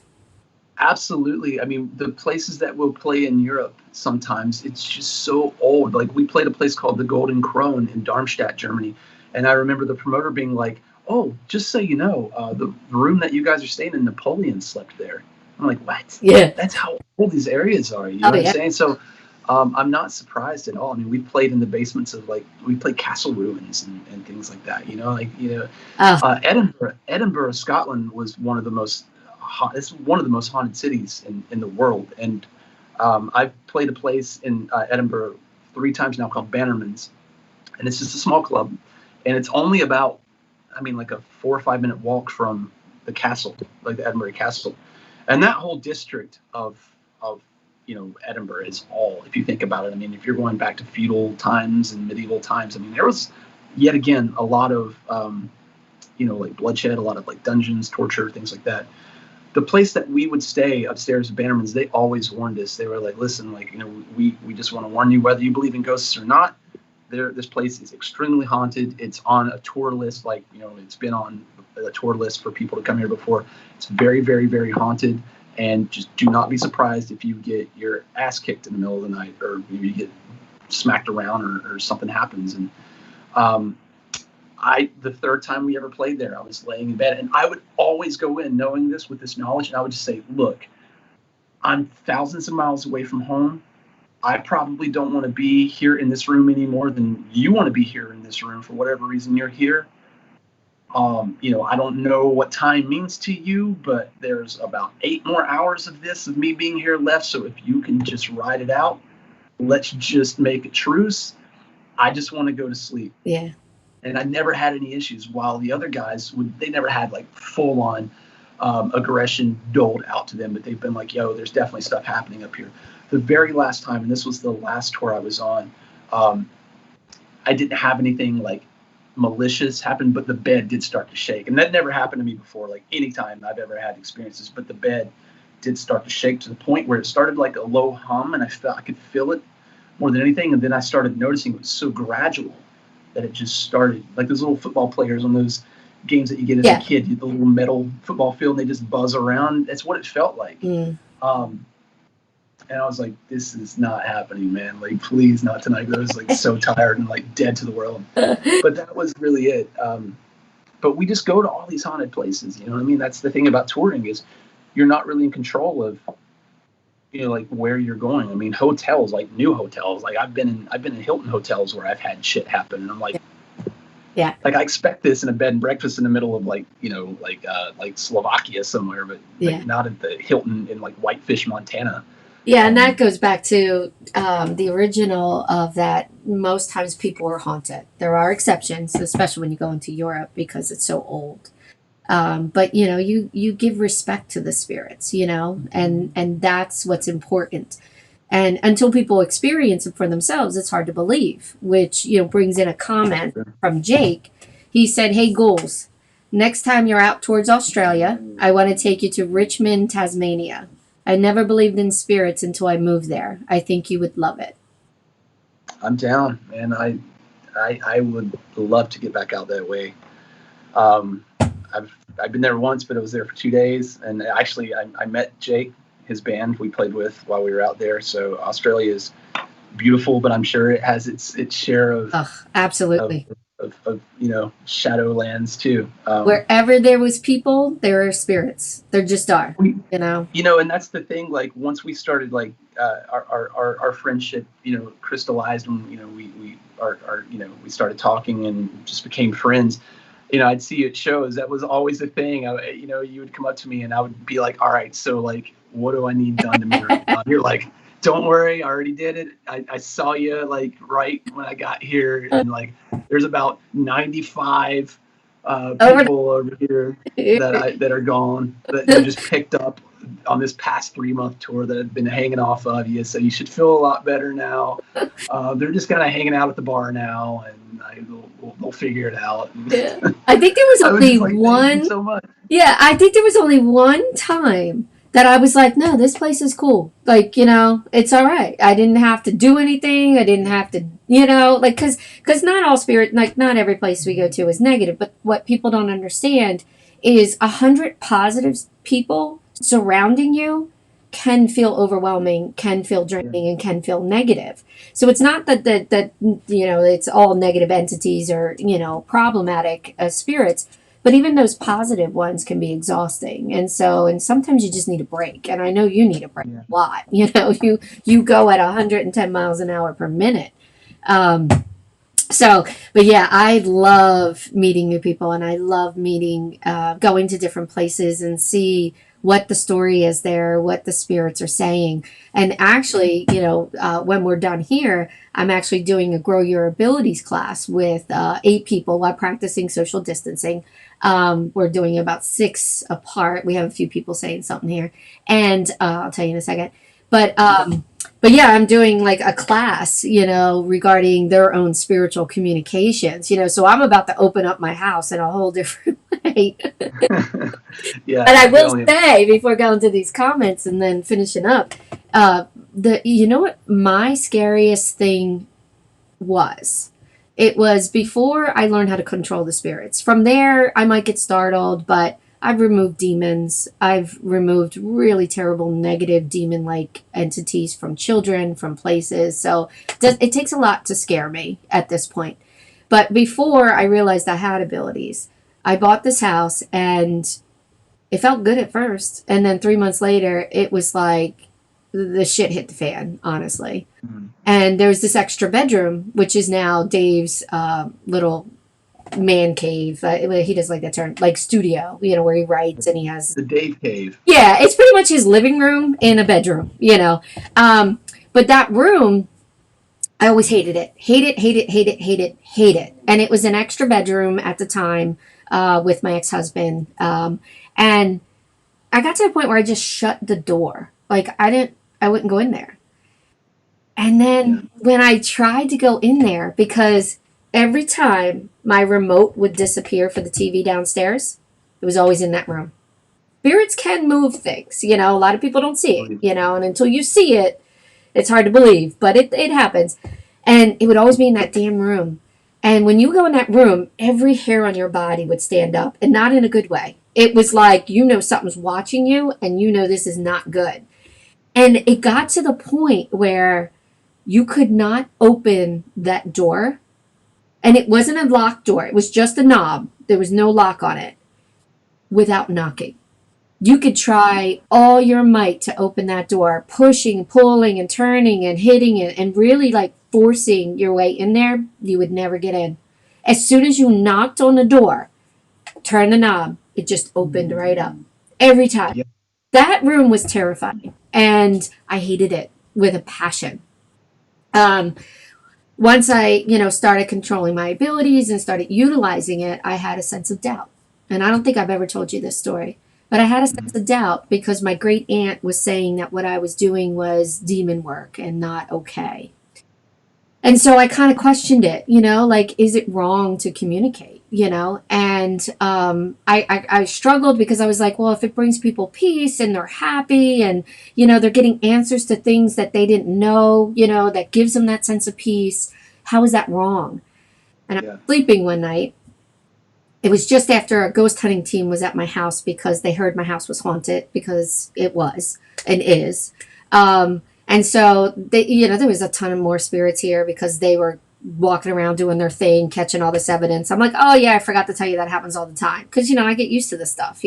absolutely. I mean, the places that we'll play in Europe sometimes, it's just so old. Like we played a place called the Golden Krone in Darmstadt, Germany, and I remember the promoter being like, "Oh, just so you know, the room that you guys are staying in, Napoleon slept there." I'm like, "What? Yeah. That's how old these areas are." You know Oh what I'm yeah. saying? So, I'm not surprised at all. I mean, we played in the basements of we played castle ruins and things like that. Oh Edinburgh, Scotland was one of the most it's one of the most haunted cities in the world. And I've played a place in Edinburgh 3 times now called Bannerman's, and it's just a small club, and it's only about, I mean, like a 4 or 5 minute walk from the castle, like the Edinburgh Castle, and that whole district of Edinburgh is all. If you think about it, I mean, if you're going back to feudal times and medieval times, I mean, there was yet again a lot of like bloodshed, a lot of like dungeons, torture, things like that. The place that we would stay upstairs at Bannerman's, they always warned us. They were like, listen, like, we just want to warn you, whether you believe in ghosts or not, this place is extremely haunted. It's on a tour list, like, it's been on a tour list for people to come here before. It's very, very, very haunted. And just do not be surprised if you get your ass kicked in the middle of the night, or maybe you get smacked around, or something happens. And um, the third time we ever played there, I was laying in bed, and I would always go in knowing this, with this knowledge, and I would just say, look, I'm thousands of miles away from home. I probably don't want to be here in this room any more than you want to be here in this room for whatever reason you're here. I don't know what time means to you, but there's about 8 more hours of me being here left. So if you can just ride it out, let's just make a truce. I just want to go to sleep. yeah. And I never had any issues. While the other guys they never had like full on aggression doled out to them, but they've been like, yo, there's definitely stuff happening up here. The very last time, and this was the last tour I was on, I didn't have anything like malicious happen, but the bed did start to shake. And that never happened to me before, like anytime I've ever had experiences, but the bed did start to shake to the point where it started like a low hum, and I could feel it more than anything. And then I started noticing it was so gradual that it just started, like those little football players on those games that you get as a Yeah. kid, the little metal football field, and they just buzz around. That's what it felt like. Mm. And I was like, this is not happening, man. Like, please, not tonight. I was like so tired and like dead to the world. But that was really it. But we just go to all these haunted places. You know what I mean? That's the thing about touring, is you're not really in control of like where you're going. I mean, hotels, like new hotels, like I've been in Hilton hotels where I've had shit happen, and I'm like, Yeah. like I expect this in a bed and breakfast in the middle of like like Slovakia somewhere, but Yeah. like not at the Hilton in like Whitefish, Montana. Yeah, and that goes back to the original of that. Most times people are haunted. There are exceptions, especially when you go into Europe because it's so old. But you give respect to the spirits, and that's what's important. And until people experience it for themselves, it's hard to believe. Which brings in a comment from Jake. He said, "Hey, Ghouls, next time you're out towards Australia, I want to take you to Richmond, Tasmania. I never believed in spirits until I moved there. I think you would love it." I'm down, man. I would love to get back out that way. Um, I've been there once, but I was there for 2 days, and actually I met Jake, his band we played with while we were out there. So Australia is beautiful, but I'm sure it has its share of Ugh, absolutely. of shadowlands too. Wherever there was people, there are spirits. There just are. And that's the thing. Like once we started, like our friendship, crystallized when we started talking and just became friends. I'd see you at shows. That was always a thing. You would come up to me and I would be like, all right, so like, what do I need done to me right now? You're like, don't worry, I already did it. I saw you like right when I got here, and like, there's about 95 people over here that are gone that you just picked up on this past 3-month tour that have been hanging off of you. So you should feel a lot better now. They're just kind of hanging out at the bar now, and we'll figure it out. Yeah. I think there was only one. Thank you so much. Yeah, I think there was only one time that I was like, no, this place is cool. Like, it's all right. I didn't have to do anything. I didn't have to, like, because not all spirit, like, not every place we go to is negative. But what people don't understand is 100 positive people surrounding you can feel overwhelming, can feel draining, and can feel negative. So it's not that it's all negative entities or problematic spirits, but even those positive ones can be exhausting. And sometimes you just need a break. And I know you need a break a lot. You go at 110 miles an hour per minute. But yeah, I love meeting new people, and I love going to different places and see what the story is there, what the spirits are saying. And actually, when we're done here, I'm actually doing a Grow Your Abilities class with 8 people while practicing social distancing. We're doing about 6 apart. We have a few people saying something here, and I'll tell you in a second. But yeah, I'm doing like a class, regarding their own spiritual communications, so I'm about to open up my house in a whole different way. Yeah. But I will say, before going to these comments and then finishing up, what my scariest thing was? It was before I learned how to control the spirits. From there, I might get startled, but I've removed demons. I've removed really terrible negative demon-like entities from children, from places. So it takes a lot to scare me at this point. But before I realized I had abilities, I bought this house and it felt good at first. And then 3 months later, it was like the shit hit the fan, honestly. Mm-hmm. And there's this extra bedroom, which is now Dave's little man cave. He does like that term, like studio, where he writes and he has the Dave cave. Yeah, it's pretty much his living room in a bedroom, But that room, I always hated it. Hate it. And it was an extra bedroom at the time with my ex-husband. And I got to the point where I just shut the door. Like I wouldn't go in there. And then when I tried to go in there, because every time my remote would disappear for the TV downstairs, it was always in that room. Spirits can move things, a lot of people don't see it, and until you see it, it's hard to believe, but it happens. And it would always be in that damn room. And when you go in that room, every hair on your body would stand up, and not in a good way. It was like, something's watching you, and this is not good. And it got to the point where you could not open that door. And it wasn't a locked door. It was just a knob. There was no lock on it, without knocking. You could try all your might to open that door, pushing, pulling, and turning and hitting it, and really like forcing your way in there. You would never get in. As soon as you knocked on the door, turn the knob, it just opened right up every time. Yeah. That room was terrifying, and I hated it with a passion. Um, Once I, started controlling my abilities and started utilizing it, I had a sense of doubt. And I don't think I've ever told you this story, but I had a sense of doubt because my great aunt was saying that what I was doing was demon work and not okay. And so I kind of questioned it, like, is it wrong to communicate, And I struggled because I was like, well, if it brings people peace and they're happy and, they're getting answers to things that they didn't know, that gives them that sense of peace, how is that wrong? And I was sleeping one night. It was just after a ghost hunting team was at my house because they heard my house was haunted, because it was and is. And so there was a ton of more spirits here because they were walking around doing their thing, catching all this evidence. I'm like, oh yeah, I forgot to tell you that happens all the time because I get used to this stuff,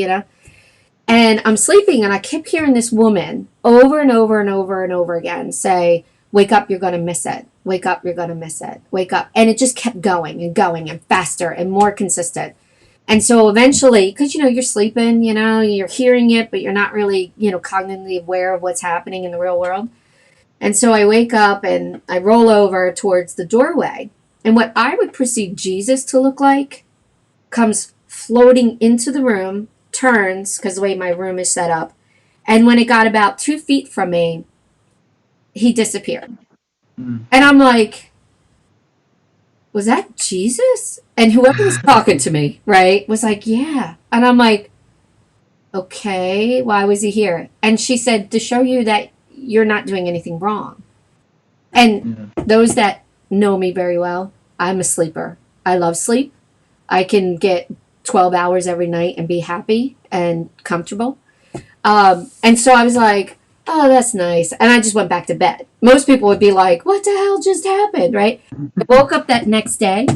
And I'm sleeping and I kept hearing this woman over and over and over and over again say, "Wake up, you're going to miss it. Wake up, you're going to miss it. Wake up." And it just kept going and going and faster and more consistent. And so eventually, because you're sleeping, you're hearing it, but you're not really, cognitively aware of what's happening in the real world. And so I wake up and I roll over towards the doorway. And what I would perceive Jesus to look like comes floating into the room, turns, because the way my room is set up. And when it got about 2 feet from me, he disappeared. And I'm like, was that Jesus? And whoever was talking to me, right, was like, yeah. And I'm like, okay, why was he here? And she said, to show you that you're not doing anything wrong. And those that know me very well, I'm a sleeper. I love sleep. I can get 12 hours every night and be happy and comfortable. And so I was like, oh, that's nice. And I just went back to bed. Most people would be like, what the hell just happened, right? I woke up that next day.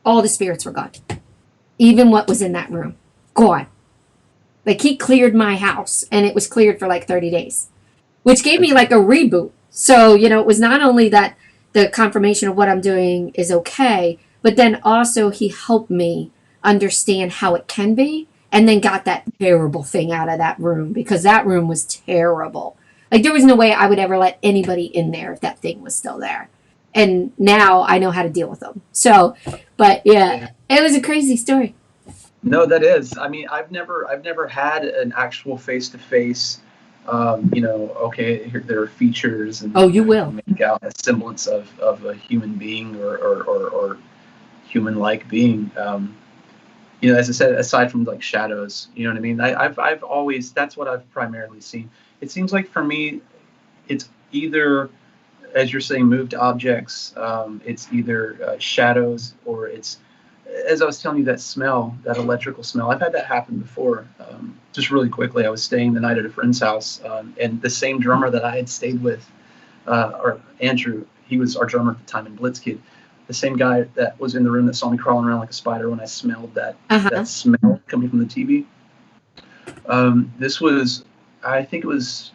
All the spirits were gone. Even what was in that room, gone. Like, he cleared my house, and it was cleared for like 30 days, which gave me like a reboot. So, it was not only that the confirmation of what I'm doing is okay, but then also he helped me understand how it can be, and then got that terrible thing out of that room, because that room was terrible. Like, there was no way I would ever let anybody in there if that thing was still there. And now I know how to deal with them. So, but yeah, it was a crazy story. No, that is. I mean, I've never had an actual face-to-face. Okay, here, there are features, and you will make out a semblance of a human being or human-like being. As I said, aside from like shadows, you know what I mean. I've always, that's what I've primarily seen. It seems like for me, it's either, as you're saying, moved objects. It's either shadows, or it's, as I was telling you, that smell, that electrical smell. I've had that happen before. Just really quickly, I was staying the night at a friend's house, and the same drummer that I had stayed with, or Andrew, he was our drummer at the time in Blitzkid. The same guy that was in the room that saw me crawling around like a spider when I smelled that smell coming from the TV. This was, I think it was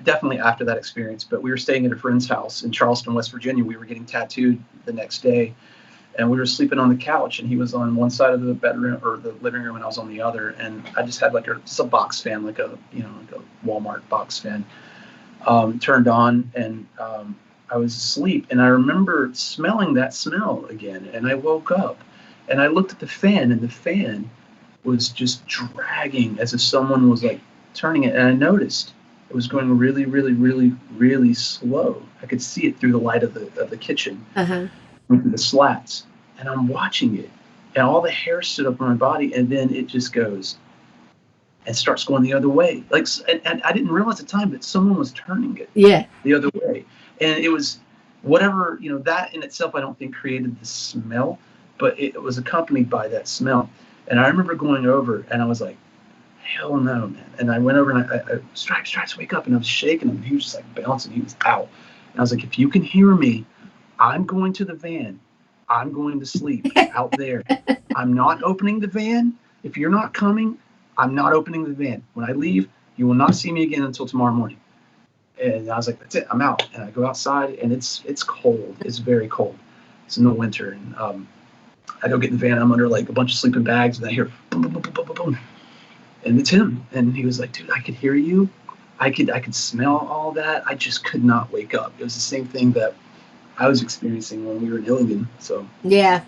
definitely after that experience, but we were staying at a friend's house in Charleston, West Virginia. We were getting tattooed the next day, and we were sleeping on the couch, and he was on one side of the bedroom or the living room, and I was on the other. And I just had just a box fan, like a Walmart box fan, turned on, and I was asleep, and I remember smelling that smell again, and I woke up, and I looked at the fan, and the fan was just dragging as if someone was like turning it, and I noticed it was going really, really, really, really slow. I could see it through the light of the kitchen, through the slats, and I'm watching it, and all the hair stood up on my body, and then it just goes and starts going the other way. Like, and I didn't realize at the time that someone was turning it the other way. And it was whatever, that in itself, I don't think created the smell, but it was accompanied by that smell. And I remember going over, and I was like, hell no, man. And I went over, and I Stripes, wake up. And I was shaking him. He was just like bouncing. He was out. And I was like, if you can hear me, I'm going to the van. I'm going to sleep out there. I'm not opening the van. If you're not coming, I'm not opening the van. When I leave, you will not see me again until tomorrow morning. And I was like, that's it, I'm out. And I go outside, and it's cold. It's very cold. It's in the winter. And I go get in the van. I'm under like a bunch of sleeping bags, and I hear boom, boom, boom, boom, boom, boom. And it's him. And he was like, dude, I could hear you. I could smell all that. I just could not wake up. It was the same thing that I was experiencing when we were in Iligan. So Yeah.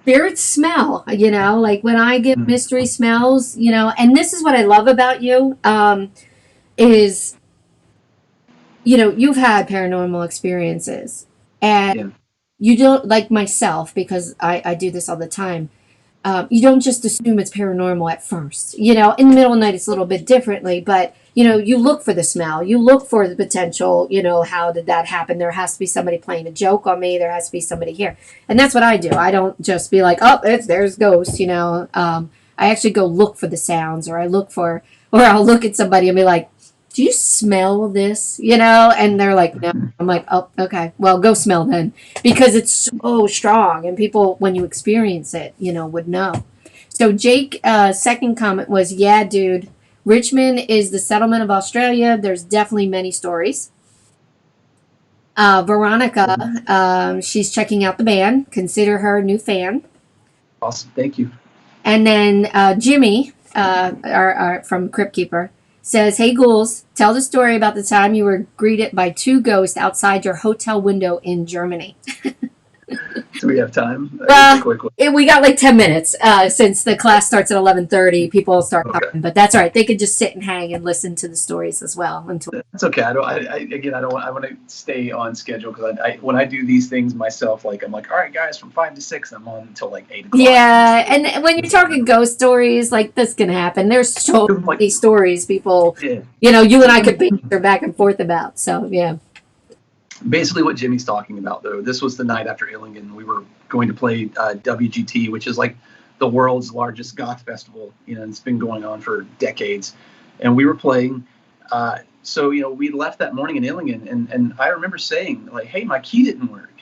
Spirits smell, like when I get mystery smells, and this is what I love about you, is, you've had paranormal experiences, and you don't, like myself, because I do this all the time. You don't just assume it's paranormal at first. In the middle of the night, it's a little bit differently, but, you look for the smell. You look for the potential, how did that happen? There has to be somebody playing a joke on me. There has to be somebody here. And that's what I do. I don't just be like, oh, there's ghosts, I actually go look for the sounds, or I'll look at somebody and be like, do you smell this? And they're like, no. I'm like, oh, okay. Well, go smell then, because it's so strong, and people, when you experience it, would know. So Jake, second comment was, yeah, dude, Richmond is the settlement of Australia. There's definitely many stories. Veronica, she's checking out the band. Consider her a new fan. Awesome. Thank you. And then Jimmy, our from Crypt Keeper, says, hey, Ghouls, tell the story about the time you were greeted by 2 ghosts outside your hotel window in Germany. Do we have time? We got like 10 minutes since the class starts at 11:30. People start coming, but that's all right. They could just sit and hang and listen to the stories as well. That's okay. I want to stay on schedule, because when I do these things myself, like I'm like, all right, guys, from 5 to 6, I'm on until like 8 o'clock. Yeah, and when you're talking ghost stories, like this can happen. There's so many stories people, you and I could banter back and forth about. So yeah. Basically what Jimmy's talking about, though, this was the night after Illingen. We were going to play WGT, which is like the world's largest goth festival. It's been going on for decades. And we were playing. So, we left that morning in Illingen. And I remember saying, like, hey, my key didn't work.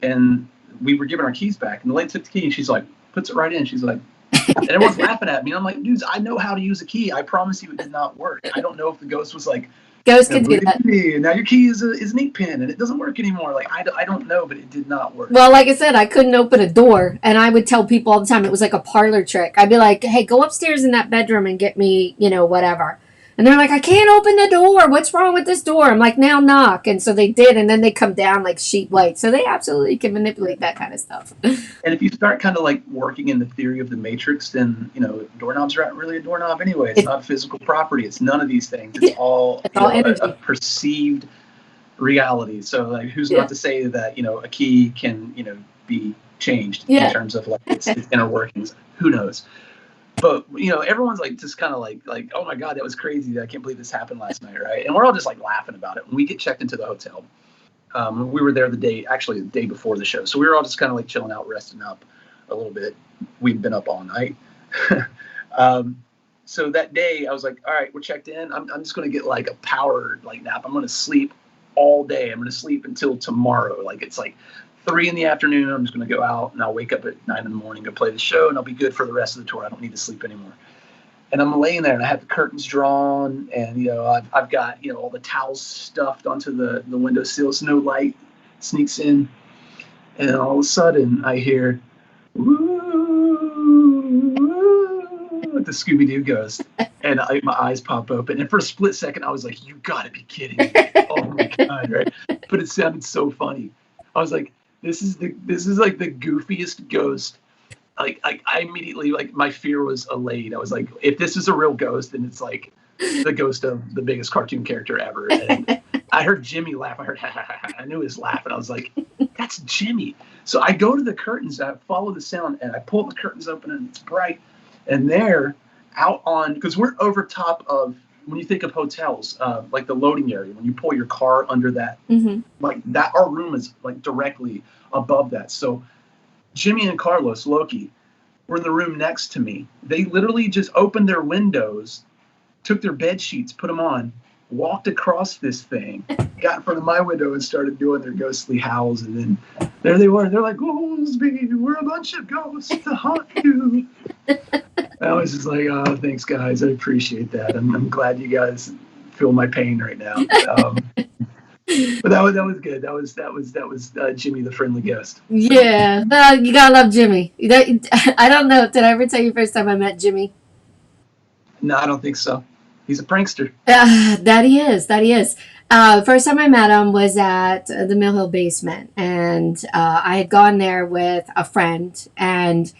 And we were giving our keys back. And the lady took the key, and she's like, puts it right in. She's like, and everyone's laughing at me. And I'm like, dudes, I know how to use a key. I promise you it did not work. I don't know if the ghost was like, ghosts can do that. Now your key is an ink pen, and it doesn't work anymore. Like, I don't know, but it did not work. Well, like I said, I couldn't open a door, and I would tell people all the time it was like a parlor trick. I'd be like, hey, go upstairs in that bedroom and get me, whatever. And they're like, I can't open the door. What's wrong with this door? I'm like, now knock. And so they did, and then they come down like sheet white. So they absolutely can manipulate that kind of stuff. And if you start kind of like working in the theory of the Matrix, then, doorknobs are not really a doorknob anyway. It's not a physical property. It's none of these things. It's all, a perceived reality. So, like, who's not to say that, a key can, be changed in terms of like its inner workings? Who knows? But, everyone's like just kind of like, oh my God, that was crazy. I can't believe this happened last night, right? And we're all just like laughing about it. When we get checked into the hotel, we were there the day before the show. So we were all just kind of like chilling out, resting up a little bit. We'd been up all night. So that day I was like, all right, we're checked in. I'm just going to get like a power nap. I'm going to sleep all day. I'm going to sleep until tomorrow. Like, it's like 3 in the afternoon. I'm just going to go out, and I'll wake up at 9 in the morning, go play the show, and I'll be good for the rest of the tour. I don't need to sleep anymore. And I'm laying there, and I have the curtains drawn, and I've got all the towels stuffed onto the windowsill, so no light sneaks in. And then all of a sudden, I hear, woo, woo, the Scooby-Doo ghost, and my eyes pop open. And for a split second, I was like, "You gotta be kidding me!" Oh my God, right? But it sounded so funny. I was like, This is like the goofiest ghost. Like I immediately, like, my fear was allayed. I was like, if this is a real ghost, then it's like the ghost of the biggest cartoon character ever. And I heard Jimmy laugh. I heard, ha, ha, ha. I knew he was laughing. I was like, that's Jimmy. So I go to the curtains, I follow the sound, and I pull the curtains open, and it's bright. And there, out on, because we're over top of, when you think of hotels, like the loading area, when you pull your car under that, like that, our room is like directly above that. So Jimmy and Carlos, Loki, were in the room next to me. They literally just opened their windows, took their bed sheets, put them on, walked across this thing, got in front of my window, and started doing their ghostly howls. And then there they were. They're like, Goolsby, we're a bunch of ghosts to haunt you. And I was just like, oh, thanks, guys. I appreciate that. I'm glad you guys feel my pain right now. But that was good. That was Jimmy the friendly ghost. Yeah, you gotta love Jimmy. I don't know. Did I ever tell you first time I met Jimmy? No, I don't think so. He's a prankster. That he is. That he is. First time I met him was at the Mill Hill basement, and I had gone there with a friend, and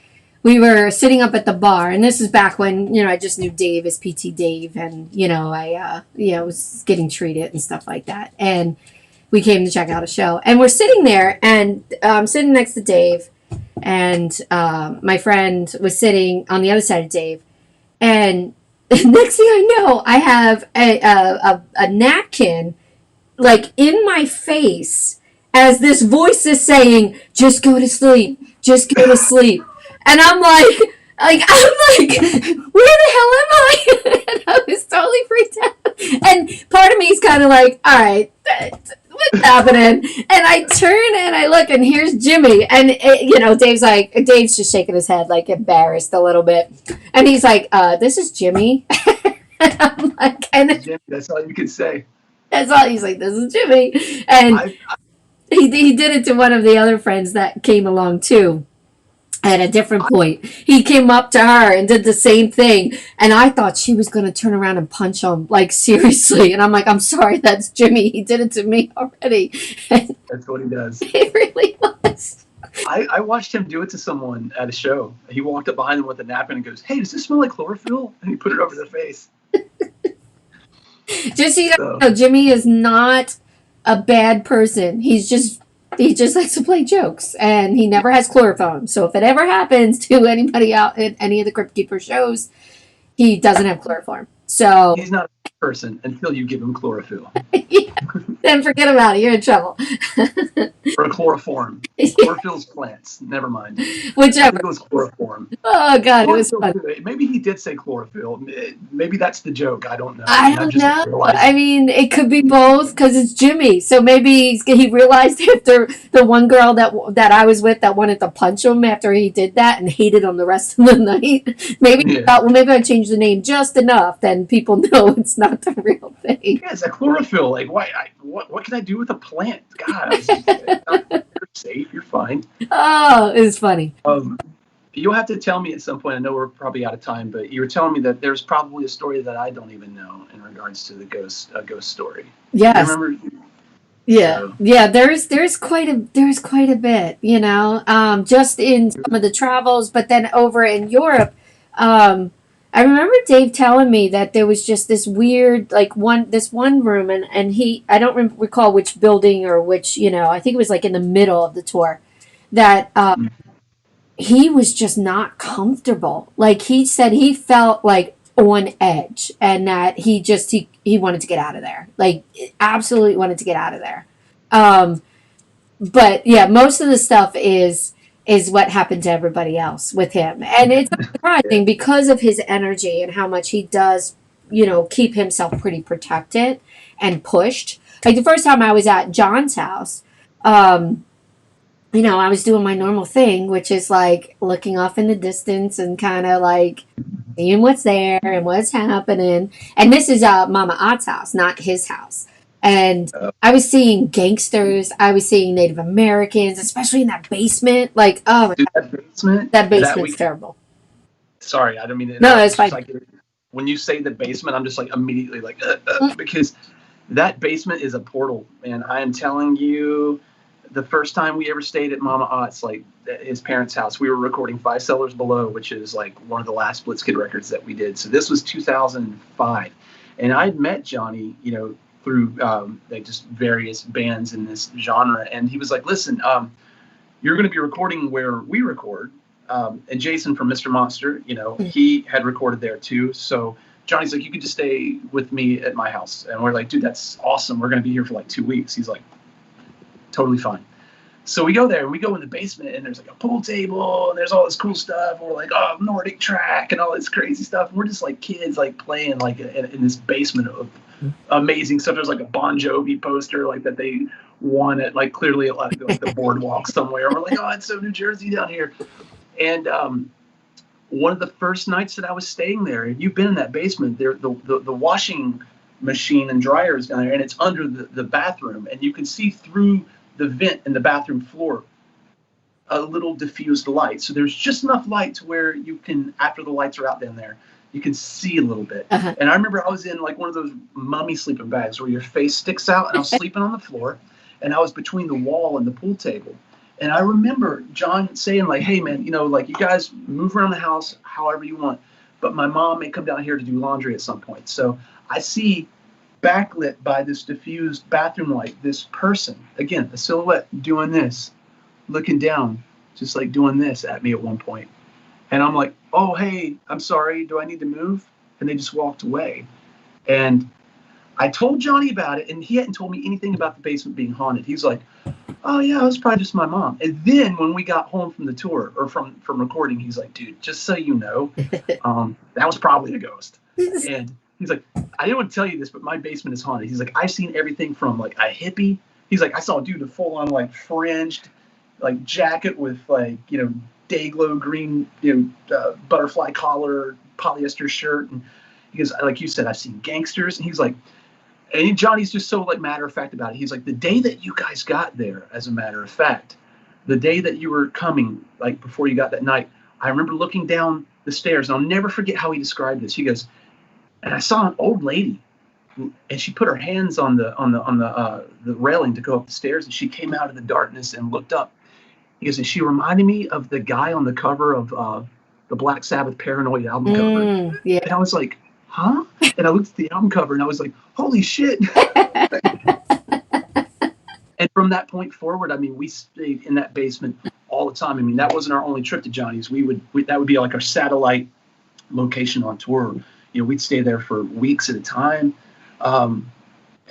we were sitting up at the bar. And this is back when I just knew Dave as PT Dave, and I was getting treated and stuff like that. And we came to check out a show, and we're sitting there, and I'm sitting next to Dave, and my friend was sitting on the other side of Dave, and next thing I know, I have a napkin like in my face as this voice is saying, "Just go to sleep, just go to sleep," and I'm like, where the hell am I? And I was totally freaked out, and part of me is kind of like, all right, what's happening? And I turn and I look, and here's Jimmy, and Dave's just shaking his head, like embarrassed a little bit, and he's like, "This is Jimmy." And I'm like, Jimmy, that's all you can say. That's all. He's like, "This is Jimmy," and he did it to one of the other friends that came along too. At a different point, he came up to her and did the same thing, and I thought she was going to turn around and punch him, like seriously. And I'm like, "I'm sorry, that's Jimmy. He did it to me already." And that's what he does. It really was. I watched him do it to someone at a show. He walked up behind him with a napkin and goes, "Hey, does this smell like chlorophyll?" And he put it over their face. Just so you know, Jimmy is not a bad person. He just likes to play jokes, and he never has chloroform. So if it ever happens to anybody out at any of the Crypt Keeper shows, he doesn't have chloroform. So he's not a person until you give him chlorophyll. Yeah. Then forget about it. You're in trouble. Or chloroform. Chlorophyll's plants. Never mind. Whichever. It was chloroform. Oh, God, it was fun. Maybe he did say chlorophyll. Maybe that's the joke. I don't know. I don't know. I mean, it could be both because it's Jimmy. So maybe he realized after the one girl that I was with that wanted to punch him after he did that and hated him the rest of the night. Maybe he thought, well, maybe I changed the name just enough, then people know it's not the real thing. Yeah, it's a chlorophyll. Like, why? What can I do with a plant? God, you're safe. You're fine. Oh, it's funny. You'll have to tell me at some point. I know we're probably out of time, but you were telling me that there's probably a story that I don't even know in regards to the ghost story. Yes. You remember? Yeah, so. Yeah. There's quite a bit. Just in some of the travels, but then over in Europe. I remember Dave telling me that there was just this weird, this one room, and I don't recall which building or which, I think it was like in the middle of the tour, that he was just not comfortable. Like he said he felt like on edge, and that he wanted to get out of there. Like absolutely wanted to get out of there. But yeah, most of the stuff is what happened to everybody else with him. And it's surprising because of his energy and how much he does, keep himself pretty protected and pushed. Like the first time I was at John's house, I was doing my normal thing, which is like looking off in the distance and kind of like seeing what's there and what's happening. And this is Mama Ott's house, not his house. And I was seeing gangsters. I was seeing Native Americans, especially in that basement. Like, oh my God. That basement's terrible. Sorry, I don't mean to. No, it's fine. Like, when you say the basement, I'm just like immediately like, because that basement is a portal. And I am telling you, the first time we ever stayed at Mama Ott's, like his parents' house, we were recording 5 Cellars Below, which is like one of the last Blitzkid records that we did. So this was 2005. And I'd met Johnny, through like just various bands in this genre, and he was like, "Listen, you're going to be recording where we record." And Jason from Mr. Monster, he had recorded there too. So Johnny's like, "You could just stay with me at my house," and we're like, "Dude, that's awesome. We're going to be here for like 2 weeks." He's like, "Totally fine." So we go there and we go in the basement, and there's like a pool table and there's all this cool stuff. And we're like, "Oh, Nordic track and all this crazy stuff." And we're just like kids, like playing like in this basement of amazing stuff. There's like a Bon Jovi poster like that they won at like clearly at like the boardwalk somewhere. We're like, "Oh, it's so New Jersey down here." And one of the first nights that I was staying there, and you've been in that basement, there the washing machine and dryer is down there, and it's under the bathroom, and you can see through the vent in the bathroom floor a little diffused light. So there's just enough light to where you can, after the lights are out down there, you can see a little bit. Uh-huh. And I remember I was in like one of those mummy sleeping bags where your face sticks out, and I was sleeping on the floor, and I was between the wall and the pool table. And I remember John saying like, hey man, like you guys move around the house however you want, but my mom may come down here to do laundry at some point. So I see backlit by this diffused bathroom light, this person, again, a silhouette doing this, looking down, just like doing this at me at one point. And I'm like, oh, hey, I'm sorry. Do I need to move? And they just walked away. And I told Johnny about it, and he hadn't told me anything about the basement being haunted. He's like, oh, yeah, it was probably just my mom. And then when we got home from the tour or from recording, he's like, dude, just so you know, that was probably a ghost. And he's like, I didn't want to tell you this, but my basement is haunted. He's like, I've seen everything from like a hippie. He's like, I saw a dude in full on like fringed like jacket with like, day glow green, butterfly collar, polyester shirt. And he goes, like you said, I've seen gangsters. And he's like, and Johnny's just so like matter of fact about it. He's like, the day that you guys got there, as a matter of fact, the day that you were coming, like before you got that night, I remember looking down the stairs, and I'll never forget how he described this. He goes, and I saw an old lady, and she put her hands on the railing to go up the stairs, and she came out of the darkness and looked up. He goes, and she reminded me of the guy on the cover of the Black Sabbath Paranoid album cover. Yeah. And I was like, huh? And I looked at the album cover, and I was like, holy shit. And from that point forward, I mean, we stayed in that basement all the time. I mean, that wasn't our only trip to Johnny's. That would be like our satellite location on tour. We'd stay there for weeks at a time.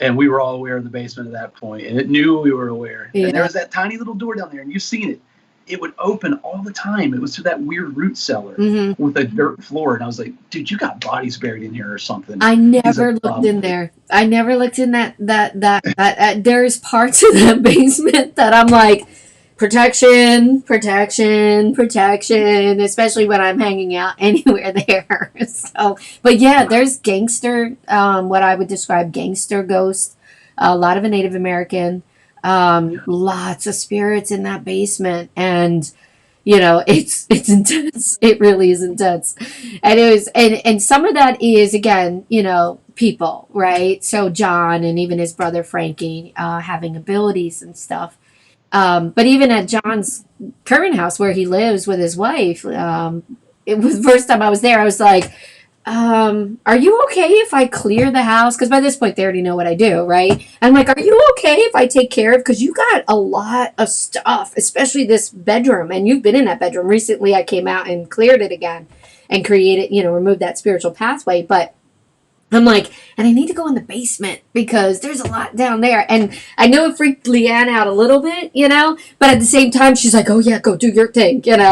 And we were all aware of the basement at that point, and it knew we were aware. Yeah. And there was that tiny little door down there, and you've seen it. It would open all the time. It was to that weird root cellar with a dirt floor. And I was like, dude, you got bodies buried in here or something. I never looked in there. I never looked in that there's parts of that basement that I'm like, protection, especially when I'm hanging out anywhere there. So, but yeah, there's gangster, what I would describe gangster ghosts, a lot of a Native American, lots of spirits in that basement. And, it's intense. It really is intense. And it was, and some of that is, again, people, right? So John and even his brother Frankie, having abilities and stuff. But even at John's current house where he lives with his wife, it was the first time I was there. I was like, are you okay if I clear the house? Because by this point, they already know what I do, right? I'm like, are you okay if I take care of? Because you got a lot of stuff, especially this bedroom. And you've been in that bedroom. Recently, I came out and cleared it again and created, removed that spiritual pathway. But I'm like, and I need to go in the basement because there's a lot down there. And I know it freaked Leanne out a little bit, but at the same time, she's like, oh yeah, go do your thing, So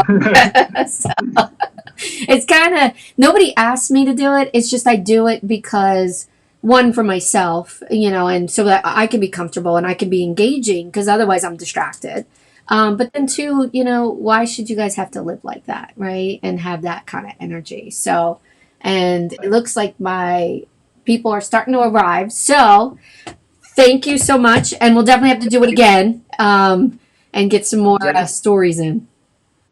it's kind of, nobody asked me to do it. It's just I do it because, one, for myself, and so that I can be comfortable and I can be engaging, because otherwise I'm distracted. But then two, why should you guys have to live like that, right? And have that kind of energy. So, and it looks like my people are starting to arrive. So thank you so much. And we'll definitely have to do it again, and get some more stories in.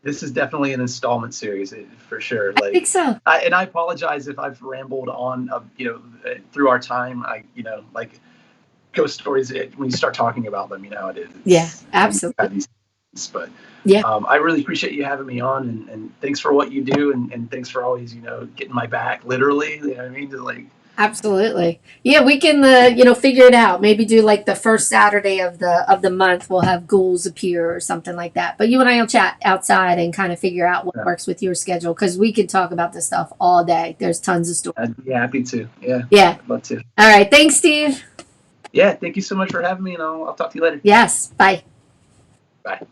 This is definitely an installment series for sure. I think so. And I apologize if I've rambled on, through our time. Like ghost stories, when you start talking about them, it is. Yeah, absolutely. But yeah, I really appreciate you having me on, and thanks for what you do, and thanks for always, getting my back, literally. You know what I mean? To like. Absolutely. Yeah, we can, figure it out. Maybe do like the first Saturday of the month. We'll have ghouls appear or something like that. But you and I will chat outside and kind of figure out what works with your schedule, because we can talk about this stuff all day. There's tons of stories. I'd be happy to. Yeah. Yeah. I'd love to. All right. Thanks, Steve. Yeah. Thank you so much for having me, and I'll talk to you later. Yes. Bye. Bye.